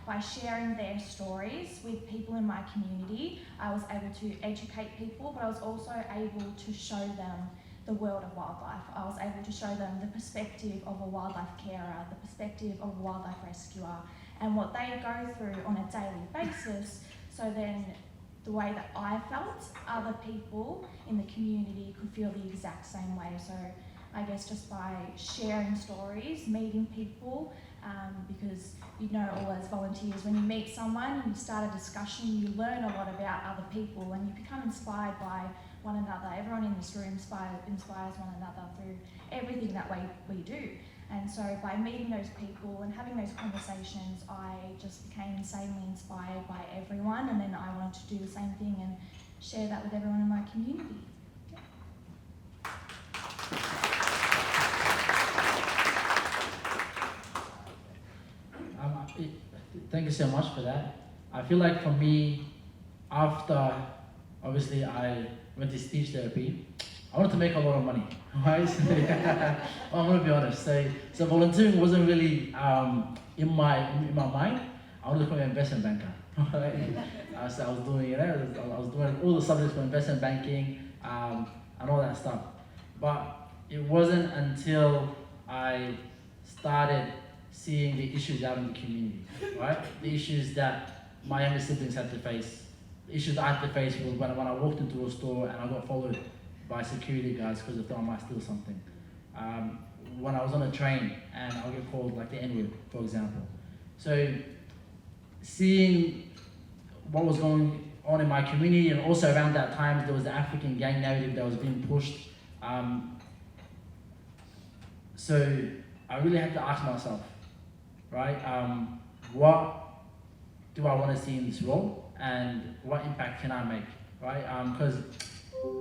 by sharing their stories with people in my community, I was able to educate people, but I was also able to show them the world of wildlife. I was able to show them the perspective of a wildlife carer, the perspective of a wildlife rescuer, and what they go through on a daily basis. So then the way that I felt, other people in the community could feel the exact same way. So I guess just by sharing stories, meeting people, because you know, all as volunteers, when you meet someone and you start a discussion, you learn a lot about other people and you become inspired by one another. Everyone in this room inspires one another through everything that we do. And so by meeting those people and having those conversations, I just became insanely inspired by everyone, and then I wanted to do the same thing and share that with everyone in my community. Thank you so much for that. I feel like for me, after obviously I went to speech therapy, I wanted to make a lot of money, right? So, I'm gonna be honest. So volunteering wasn't really in my mind. I wanted to become an investment banker. Right? So I was doing, I was doing all the subjects for investment banking and all that stuff. But it wasn't until I started seeing the issues out in the community, right? The issues that my younger siblings had to face. The issues I had to face was when I walked into a store and I got followed by security guards because they thought I might steal something. When I was on a train and I'll get called like the N-word, for example. So seeing what was going on in my community, and also around that time there was the African gang narrative that was being pushed. So I really had to ask myself, right, what do I want to see in this role and what impact can I make, right? Because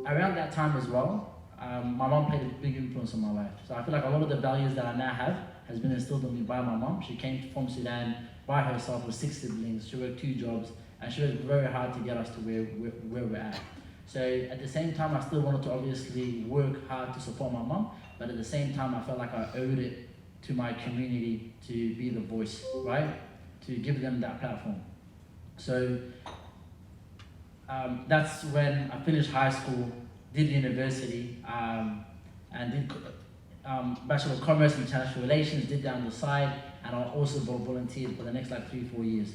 around that time as well, my mom played a big influence on my life. So I feel like a lot of the values that I now have has been instilled in me by my mom. She came from Sudan by herself with 6 siblings. She worked 2 jobs and she worked very hard to get us to where we're at. So at the same time, I still wanted to obviously work hard to support my mom, but at the same time, I felt like I owed it to my community to be the voice, right? To give them that platform. So that's when I finished high school, did university, and did Bachelor of Commerce and International Relations, did that on the side, and I also volunteered for the next like 3-4 years.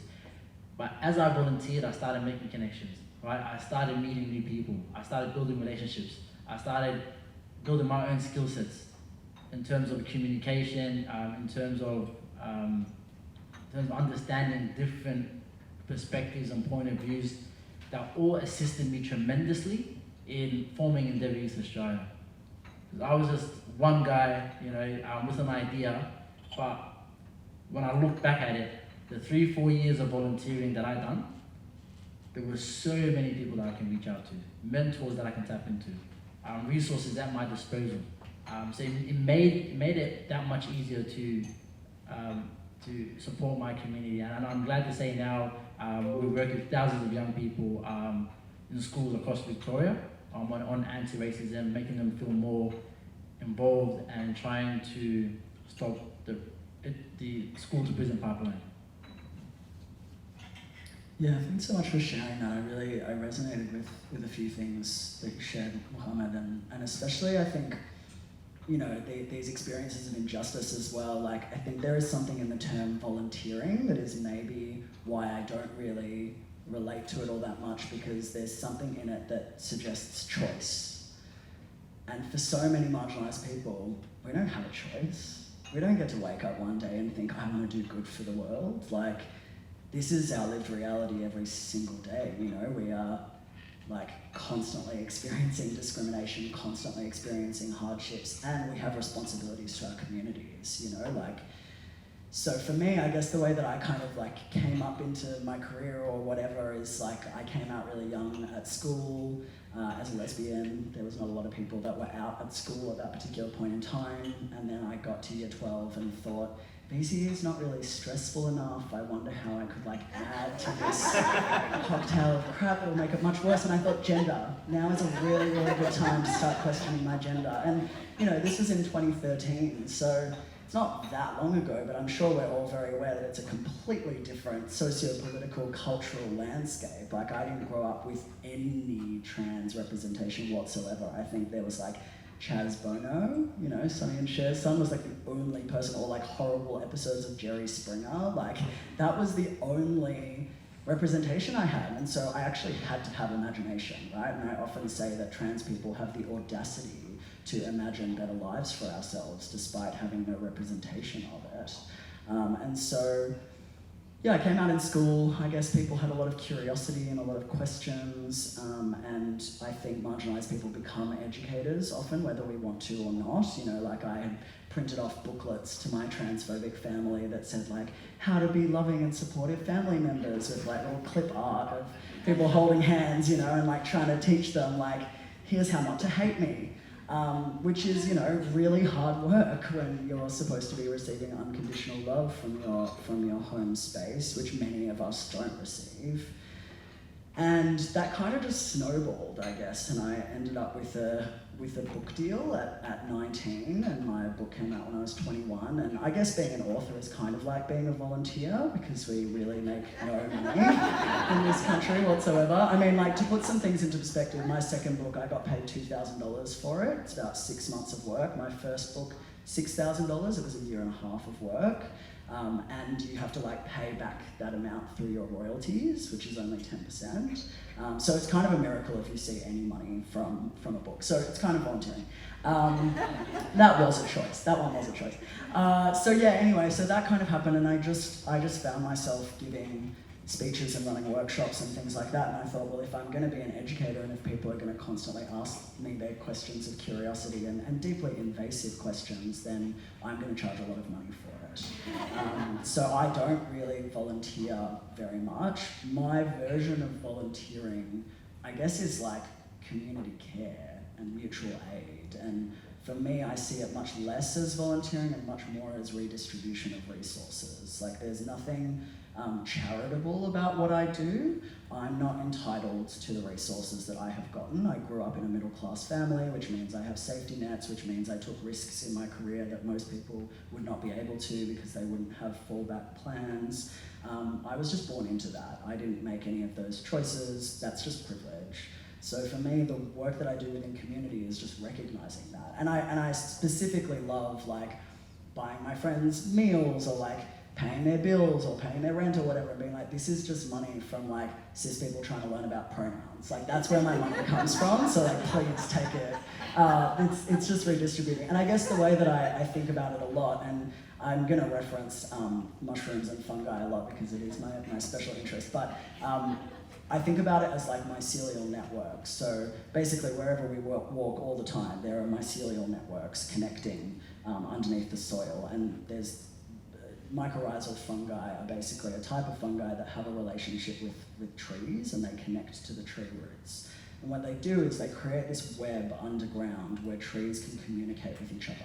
But as I volunteered, I started making connections, right? I started meeting new people. I started building relationships. I started building my own skill sets in terms of communication, in terms of understanding different perspectives and point of views that all assisted me tremendously in forming Endeavour Youth Australia. I was just one guy, with an idea, but when I look back at it, the 3-4 years of volunteering that I've done, there were so many people that I can reach out to, mentors that I can tap into, resources at my disposal. So it made it that much easier to support my community, and I'm glad to say now we work with thousands of young people in schools across Victoria on anti-racism, making them feel more involved and trying to stop the school to prison pipeline. Yeah, thanks so much for sharing that. I resonated with a few things that you shared, Mohammed, and especially I think, these experiences of injustice as well. Like, I think there is something in the term volunteering that is maybe why I don't really relate to it all that much, because there's something in it that suggests choice. And for so many marginalised people, we don't have a choice. We don't get to wake up one day and think, I want to do good for the world. Like, this is our lived reality every single day. We are constantly experiencing discrimination, constantly experiencing hardships, and we have responsibilities to our communities, So for me, I guess the way that I kind of came up into my career or whatever is I came out really young at school as a lesbian. There was not a lot of people that were out at school at that particular point in time, and then I got to year 12 and thought, BCE is not really stressful enough. I wonder how I could add to this cocktail of crap. It'll make it much worse. And I thought, gender. Now is a really, really good time to start questioning my gender. And this was in 2013, so it's not that long ago, but I'm sure we're all very aware that it's a completely different socio-political, cultural landscape. I didn't grow up with any trans representation whatsoever. I think there was Chaz Bono, Sonny and Cher's son, was the only person, or horrible episodes of Jerry Springer. That was the only representation I had. And so I actually had to have imagination, right? And I often say that trans people have the audacity to imagine better lives for ourselves despite having no representation of it. And so, yeah, I came out in school. I guess people had a lot of curiosity and a lot of questions, and I think marginalised people become educators often, whether we want to or not. You know, like I had printed off booklets to my transphobic family that said like, how to be loving and supportive family members, with like little clip art of people holding hands, you know, and like trying to teach them like, here's how not to hate me. Which is, you know, really hard work when you're supposed to be receiving unconditional love from your home space, which many of us don't receive. And that kind of just snowballed, I guess, and I ended up with a book deal at 19, and my book came out when I was 21. And I guess being an author is kind of like being a volunteer, because we really make no money in this country whatsoever. I mean, like, to put some things into perspective, my second book, I got paid $2,000 for it. It's about 6 months of work. My first book, $6,000. It was a year and a half of work. And you have to like pay back that amount through your royalties, which is only 10%. So it's kind of a miracle if you see any money from a book. So it's kind of volunteering. That was a choice. That one was a choice. So yeah, anyway, so that kind of happened, and I just found myself giving speeches and running workshops and things like that, and I thought, well, if I'm going to be an educator and if people are going to constantly ask me their questions of curiosity and deeply invasive questions, then I'm going to charge a lot of money for it. So I don't really volunteer very much. My version of volunteering, I guess, is like community care and mutual aid, and for me, I see it much less as volunteering and much more as redistribution of resources. Like, there's nothing charitable about what I do. I'm not entitled to the resources that I have gotten. I grew up in a middle-class family, which means I have safety nets, which means I took risks in my career that most people would not be able to because they wouldn't have fallback plans. I was just born into that. I didn't make any of those choices. That's just privilege. So for me, the work that I do within community is just recognizing that. And I specifically love like buying my friends meals, or like paying their bills or paying their rent or whatever, and being like, this is just money from like cis people trying to learn about pronouns. Like, that's where my money comes from, so like, please take it. It's just redistributing. And I guess the way that I think about it a lot, and I'm gonna reference mushrooms and fungi a lot because it is my special interest, but I think about it as like mycelial networks. So basically wherever we walk all the time, there are mycelial networks connecting underneath the soil, and there's mycorrhizal fungi are basically a type of fungi that have a relationship with trees, and they connect to the tree roots. And what they do is they create this web underground where trees can communicate with each other.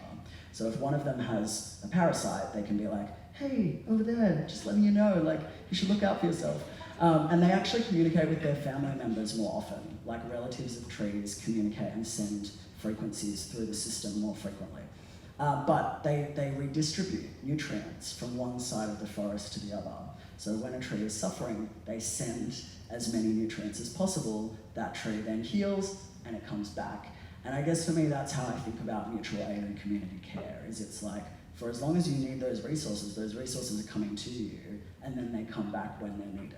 So if one of them has a parasite, they can be like, hey, over there, just letting you know, like, you should look out for yourself. And they actually communicate with their family members more often, like relatives of trees communicate and send frequencies through the system more frequently. But they redistribute nutrients from one side of the forest to the other. So when a tree is suffering, they send as many nutrients as possible. That tree then heals and it comes back. And I guess for me, that's how I think about mutual aid and community care, is it's like, for as long as you need those resources are coming to you, and then they come back when they're needed.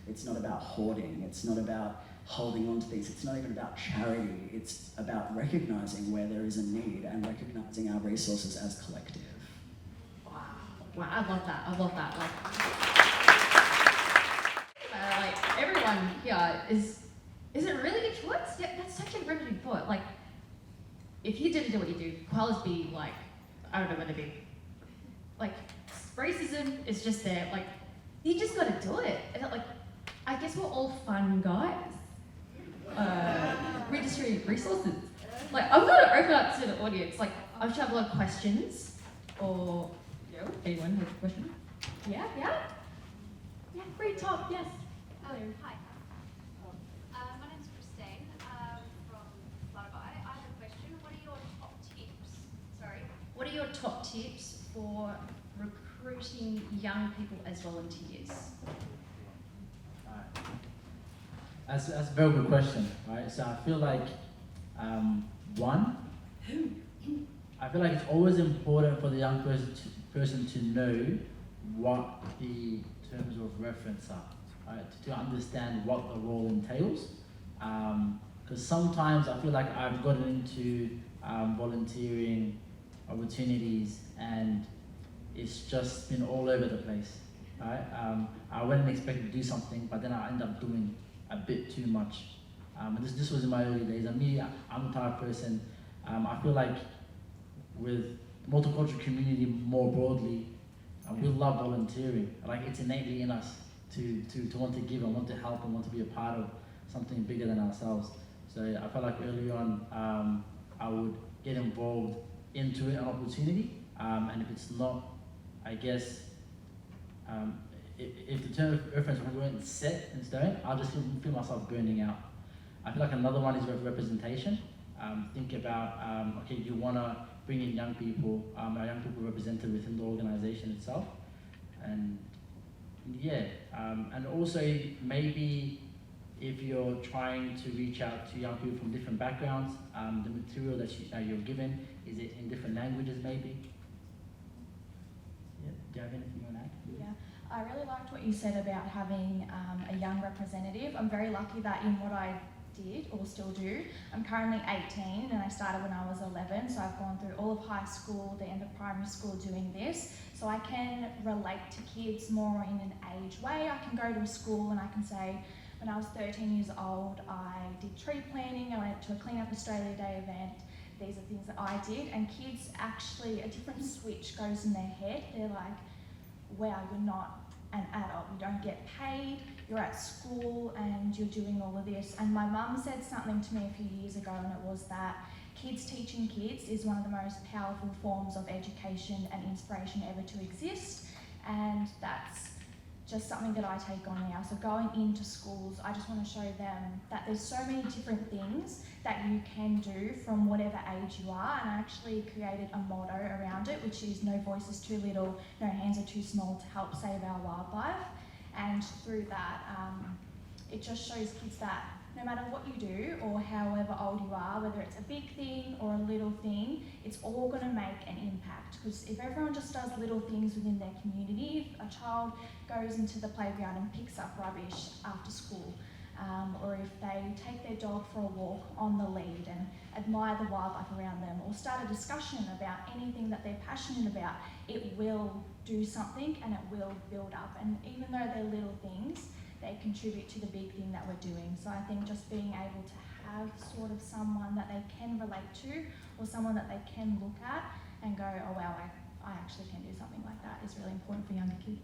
It's not about hoarding, it's not about holding on to these, it's not even about charity, it's about recognizing where there is a need and recognizing our resources as collective. Wow, I love that. Like everyone here is it really your choice? Yeah, that's such a riveting thought. Like, if you didn't do what you do, koalas be like, I don't know where they'd be. Like, racism is just there. Like, you just gotta do it. And like, I guess we're all fun guys. Redistribute resources. Like, I'm gonna open up to the audience. Like, I'm sure I have a lot of questions. Or, anyone has a question? Yeah, free talk, yes. Hello, hi. My name's Christine from Flutterby. I have a question. What are your top tips? What are your top tips for recruiting young people as volunteers? That's a very good question, right? So I feel like, one, I feel like it's always important for the young person to know what the terms of reference are, right? To understand what the role entails. Because sometimes I feel like I've gotten into volunteering opportunities, and it's just been all over the place, right? I wasn't expecting to do something, but then I ended up doing a bit too much. And this was in my early days. And me, I'm the type of person, I feel like with the multicultural community more broadly, we love volunteering. Like, it's innately in us to want to give and want to help and want to be a part of something bigger than ourselves. So I felt like early on, I would get involved into an opportunity, and if it's not, I guess, if the term of reference weren't set in stone, I'll just feel myself burning out. I feel like another one is representation. Think about, okay, you want to bring in young people, are young people represented within the organization itself? And yeah, and also maybe if you're trying to reach out to young people from different backgrounds, the material that you're given, is it in different languages maybe? Yeah, do you have anything you want to add? Yeah, I really liked what you said about having a young representative. I'm very lucky that in what I did or still do, I'm currently 18 and I started when I was 11, so I've gone through all of high school, the end of primary school doing this, so I can relate to kids more in an age way. I can go to a school and I can say, when I was 13 years old, I did tree planting, I went to a Clean Up Australia Day event. These are things that I did, and kids actually, a different switch goes in their head. They're like, wow, you're not an adult, you don't get paid, you're at school and you're doing all of this. And my mum said something to me a few years ago, and it was that kids teaching kids is one of the most powerful forms of education and inspiration ever to exist, and that's just something that I take on now. So going into schools, I just want to show them that there's so many different things that you can do from whatever age you are, and I actually created a motto around it, which is no voice is too little, no hands are too small to help save our wildlife. And through that, it just shows kids that no matter what you do or however old you are, whether it's a big thing or a little thing, it's all going to make an impact. Because if everyone just does little things within their community, if a child goes into the playground and picks up rubbish after school, or if they take their dog for a walk on the lead and admire the wildlife around them, or start a discussion about anything that they're passionate about, it will do something and it will build up. And even though they're little things, they contribute to the big thing that we're doing. So I think just being able to have sort of someone that they can relate to, or someone that they can look at and go, oh wow, I actually can do something like that, is really important for younger kids.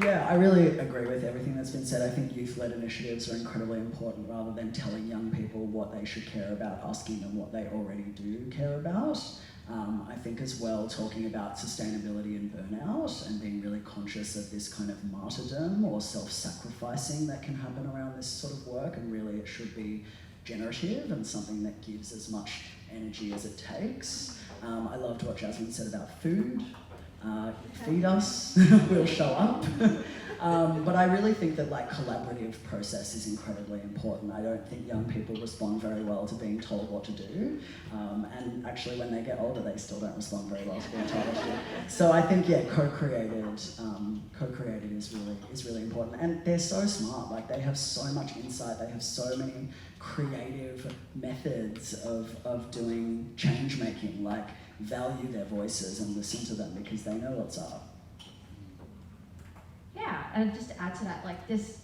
Yeah, I really agree with everything that's been said. I think youth-led initiatives are incredibly important. Rather than telling young people what they should care about, asking them what they already do care about. I think as well, talking about sustainability and burnout and being really conscious of this kind of martyrdom or self-sacrificing that can happen around this sort of work, and really it should be generative and something that gives as much energy as it takes. I loved what Jasmine said about food. Feed us, we'll show up. But I really think that like collaborative process is incredibly important. I don't think young people respond very well to being told what to do. And actually when they get older, they still don't respond very well to being told what to do. So I think, yeah, co-created is really important. And they're so smart, like they have so much insight, they have so many creative methods of doing change making, like value their voices and listen to them because they know what's up. Yeah, and just to add to that, like there's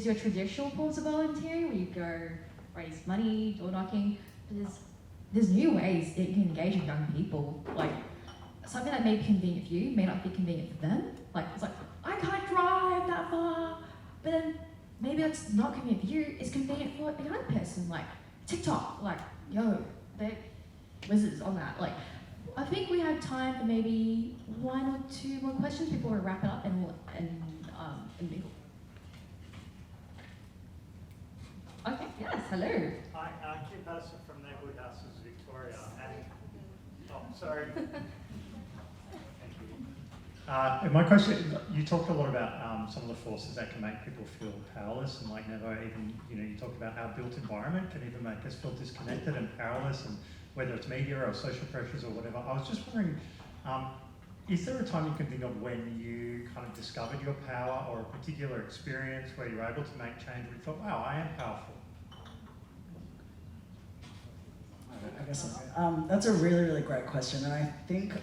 your traditional forms of volunteering where you go raise money, door knocking, but there's new ways that you can engage with young people. Like something that may be convenient for you may not be convenient for them. Like it's like, I can't drive that far, but then maybe that's not convenient for you, it's convenient for a young person. Like TikTok, like, yo, they're wizards on that. Like I think we have time for maybe one or two more questions before we wrap it up and mingle. Okay, yes, hello. Hi, Kim Patterson from Neighbourhood Houses Victoria. And, sorry. Thank you. My question, you talked a lot about some of the forces that can make people feel powerless and like never even, you talked about our built environment can even make us feel disconnected and powerless, and whether it's media or social pressures or whatever. I was just wondering, is there a time you can think of when you kind of discovered your power or a particular experience where you were able to make change where you thought, wow, I am powerful? I guess that's a really, really great question. And I think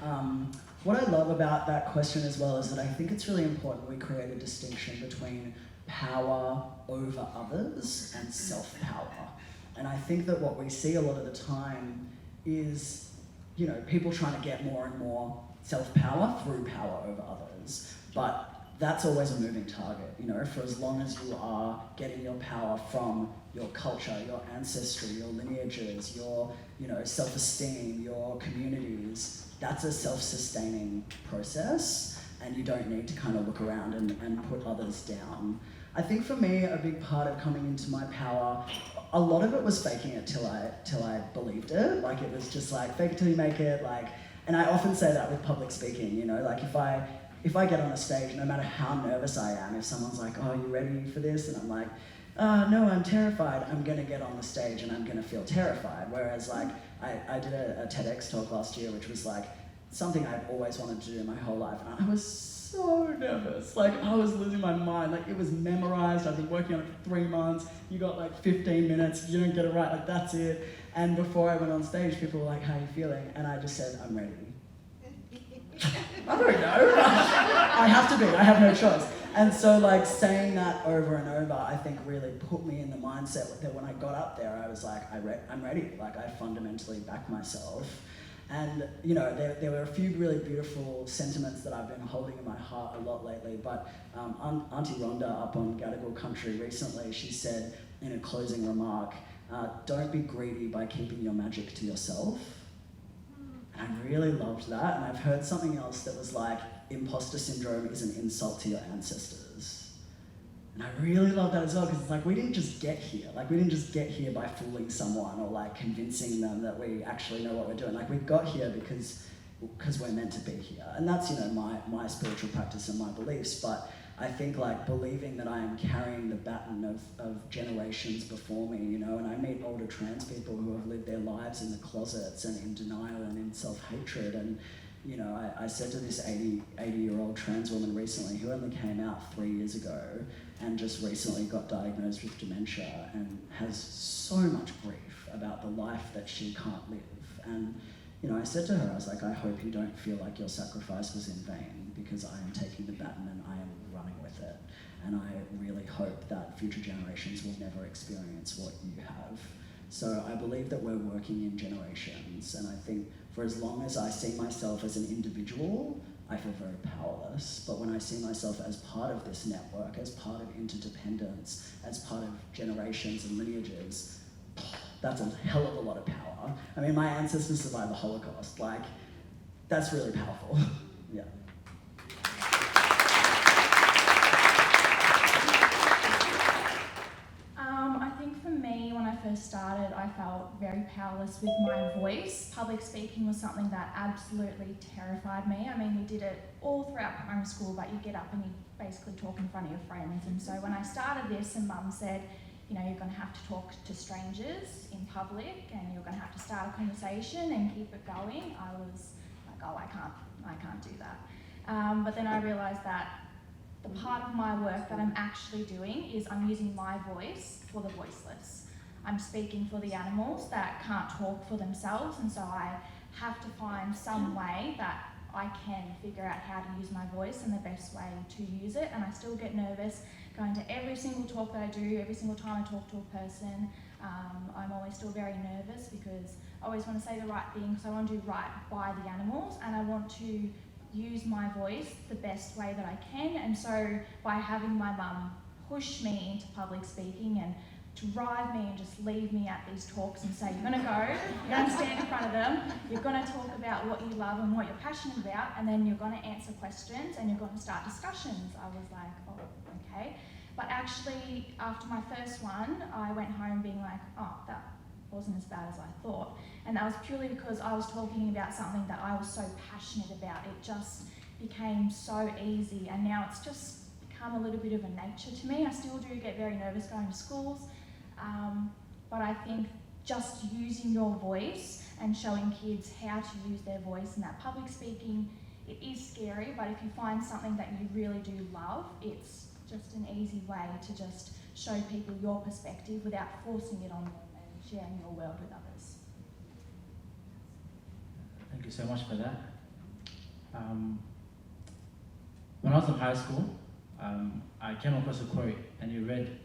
what I love about that question as well is that I think it's really important we create a distinction between power over others and self-power. And I think that what we see a lot of the time is, you know, people trying to get more and more self-power through power over others. But that's always a moving target, you know, for as long as you are getting your power from your culture, your ancestry, your lineages, your, you know, self-esteem, your communities, that's a self-sustaining process, and you don't need to kind of look around and put others down. I think for me, a big part of coming into my power, a lot of it was faking it till I believed it. Like, it was just like, fake it till you make it, like, and I often say that with public speaking, you know, like if I get on a stage, no matter how nervous I am, if someone's like, oh, you ready for this? And I'm like, no, I'm terrified, I'm gonna get on the stage and I'm gonna feel terrified. Whereas like, I did a TEDx talk last year, which was like something I've always wanted to do in my whole life. And I was so nervous, like I was losing my mind. Like, it was memorized, I've been working on it for 3 months, you got like 15 minutes, you don't get it right, like that's it. And before I went on stage, people were like, how are you feeling? And I just said, I'm ready. I don't know. I have to be, I have no choice. And so like saying that over and over, I think really put me in the mindset that when I got up there, I was like, I'm ready. Like, I fundamentally back myself. And you know, there were a few really beautiful sentiments that I've been holding in my heart a lot lately, but Auntie Rhonda up on Gadigal country recently, she said in a closing remark, don't be greedy by keeping your magic to yourself. And I really loved that, and I've heard something else that was like, imposter syndrome is an insult to your ancestors. And I really love that as well, because it's like, we didn't just get here. Like, we didn't just get here by fooling someone or like convincing them that we actually know what we're doing. Like, we got here because we're meant to be here. And that's, you know, my spiritual practice and my beliefs. But I think like believing that I am carrying the baton of generations before me, you know, and I meet older trans people who have lived their lives in the closets and in denial and in self-hatred. And, you know, I said to this 80-year-old trans woman recently who only came out 3 years ago and just recently got diagnosed with dementia and has so much grief about the life that she can't live. And, you know, I said to her, I was like, I hope you don't feel like your sacrifice was in vain, because I am taking the baton and I am running with it. And I really hope that future generations will never experience what you have. So I believe that we're working in generations, and I think for as long as I see myself as an individual, I feel very powerless. But when I see myself as part of this network, as part of interdependence, as part of generations and lineages, that's a hell of a lot of power. I mean, my ancestors survived the Holocaust. Like, that's really powerful. Yeah. I think for me, when I first started, I felt very powerless with my voice. Public speaking was something that absolutely terrified me. I mean, we did it all throughout primary school, but you get up and you basically talk in front of your friends. And so when I started this and Mum said, you know, you're going to have to talk to strangers in public and you're going to have to start a conversation and keep it going, I was like, oh, I can't do that. But then I realised that the part of my work that I'm actually doing is I'm using my voice for the voiceless. I'm speaking for the animals that can't talk for themselves, and so I have to find some way that I can figure out how to use my voice and the best way to use it. And I still get nervous going to every single talk that I do, every single time I talk to a person. I'm always still very nervous because I always want to say the right thing, because I want to do right by the animals, and I want to use my voice the best way that I can. And so by having my mum push me into public speaking and drive me and just leave me at these talks and say, you're going to go, you're going to stand in front of them, you're going to talk about what you love and what you're passionate about, and then you're going to answer questions and you're going to start discussions. I was like, oh, okay. But actually, after my first one, I went home being like, oh, that wasn't as bad as I thought. And that was purely because I was talking about something that I was so passionate about. It just became so easy, and now it's just become a little bit of a nature to me. I still do get very nervous going to schools, but I think just using your voice and showing kids how to use their voice, and that public speaking it is scary, but if you find something that you really do love, it's just an easy way to just show people your perspective without forcing it on them and sharing your world with others. Thank you so much for that. When I was in high school, I came across a quote and it read,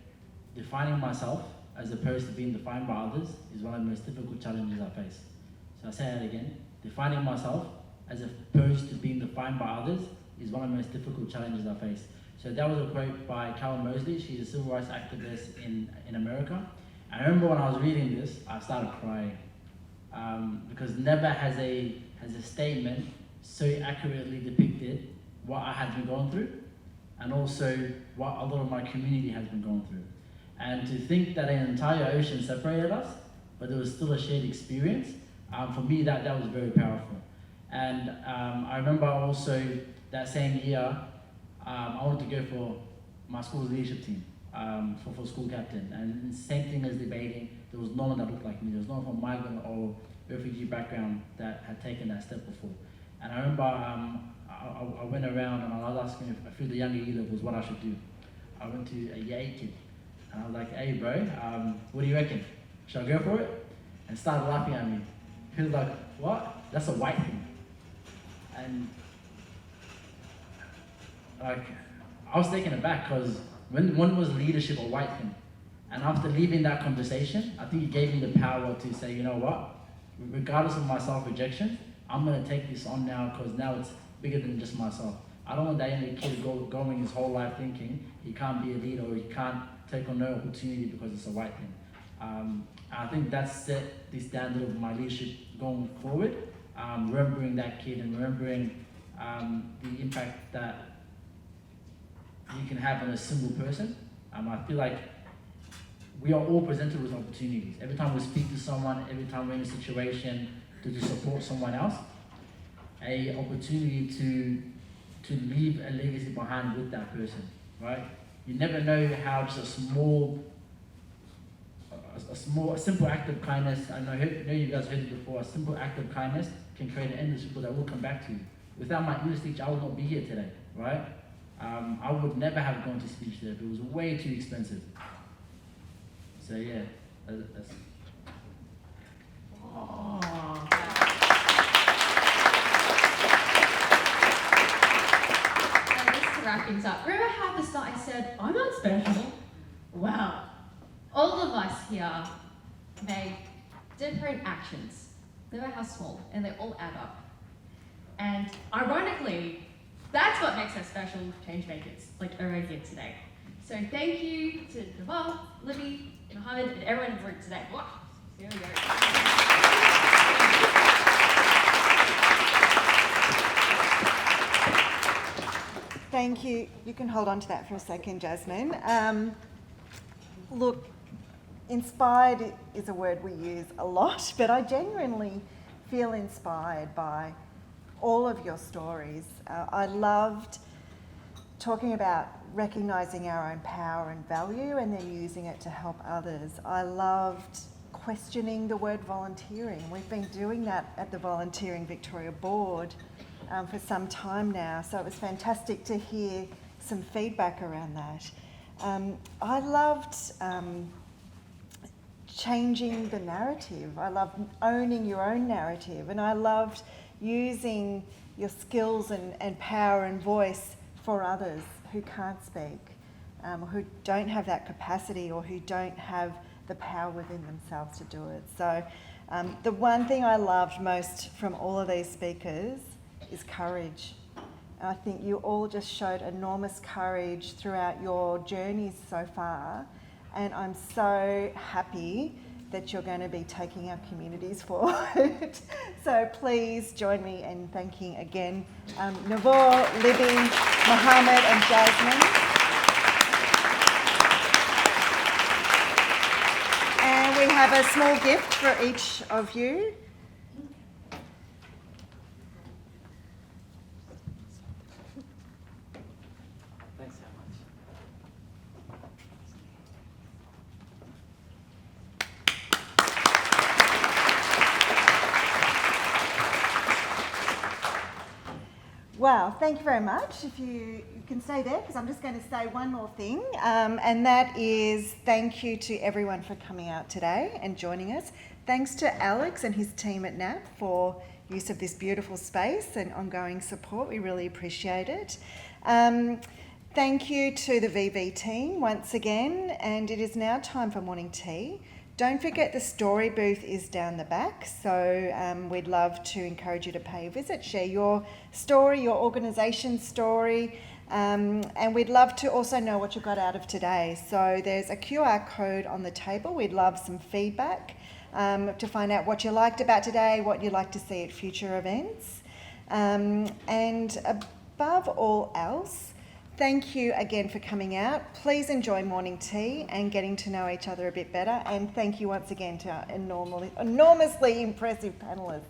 "Defining myself as opposed to being defined by others is one of the most difficult challenges I face." So I say that again. Defining myself as opposed to being defined by others is one of the most difficult challenges I face. So that was a quote by Carol Mosley. She's a civil rights activist in America. I remember when I was reading this, I started crying. Because never has a statement so accurately depicted what I had been going through and also what a lot of my community has been going through. And to think that an entire ocean separated us, but there was still a shared experience, for me that was very powerful. And I remember also that same year, I wanted to go for my school's leadership team, for school captain. And same thing as debating, there was no one that looked like me. There was no one from migrant or refugee background that had taken that step before. And I remember I went around and I was asking if the younger leader was what I should do. I went to a year 8 kid and I was like, "Hey bro, what do you reckon? Should I go for it?" And started laughing at me. He was like, "What? That's a white thing." And like, I was taken aback because when was leadership a white thing? And after leaving that conversation, I think it gave me the power to say, you know what? Regardless of my self-rejection, I'm going to take this on now because now it's bigger than just myself. I don't want that young kid going his whole life thinking he can't be a leader or he can't take on no opportunity because it's a white thing. I think that set the standard of my leadership going forward, remembering that kid and remembering the impact that you can have on a single person. I feel like we are all presented with opportunities. Every time we speak to someone, every time we're in a situation to support someone else, a opportunity to leave a legacy behind with that person, right? You never know how just a simple act of kindness, I know you guys heard it before, a simple act of kindness can create endless people that will come back to you. Without my English teacher, I would not be here today, right? I would never have gone to speech therapy. It was way too expensive. So yeah, that's And just to wrap things up, remember how at the start I said, I'm not special? Well, all of us here make different actions, no matter how small, and they all add up. And ironically, that's what makes us special change makers, like over here today. So thank you to Naval, Libby, Mohammed, and everyone in the room today. Wow. Here we go. Thank you. You can hold on to that for a second, Jasmine. Look, inspired is a word we use a lot, but I genuinely feel inspired by all of your stories. I loved talking about recognising our own power and value and then using it to help others. I loved questioning the word volunteering. We've been doing that at the Volunteering Victoria Board for some time now, so it was fantastic to hear some feedback around that. I loved changing the narrative. I loved owning your own narrative, and I loved using your skills and power and voice for others who can't speak, who don't have that capacity or who don't have the power within themselves to do it. So the one thing I loved most from all of these speakers is courage. And I think you all just showed enormous courage throughout your journeys so far, and I'm so happy that you're going to be taking our communities forward. So please join me in thanking again Navor, Libby, Mohammed and Jasmine. And we have a small gift for each of you. Thanks so much. Well, thank you very much. If you can stay there, because I'm just going to say one more thing, and that is thank you to everyone for coming out today and joining us. Thanks to Alex and his team at NAP for use of this beautiful space and ongoing support. We really appreciate it. Thank you to the VV team once again, and it is now time for morning tea. Don't forget the story booth is down the back, so we'd love to encourage you to pay a visit, share your story, your organisation's story, and we'd love to also know what you got out of today. So there's a QR code on the table. We'd love some feedback to find out what you liked about today, what you'd like to see at future events. And above all else, thank you again for coming out. Please enjoy morning tea and getting to know each other a bit better. And thank you once again to our enormously impressive panellists.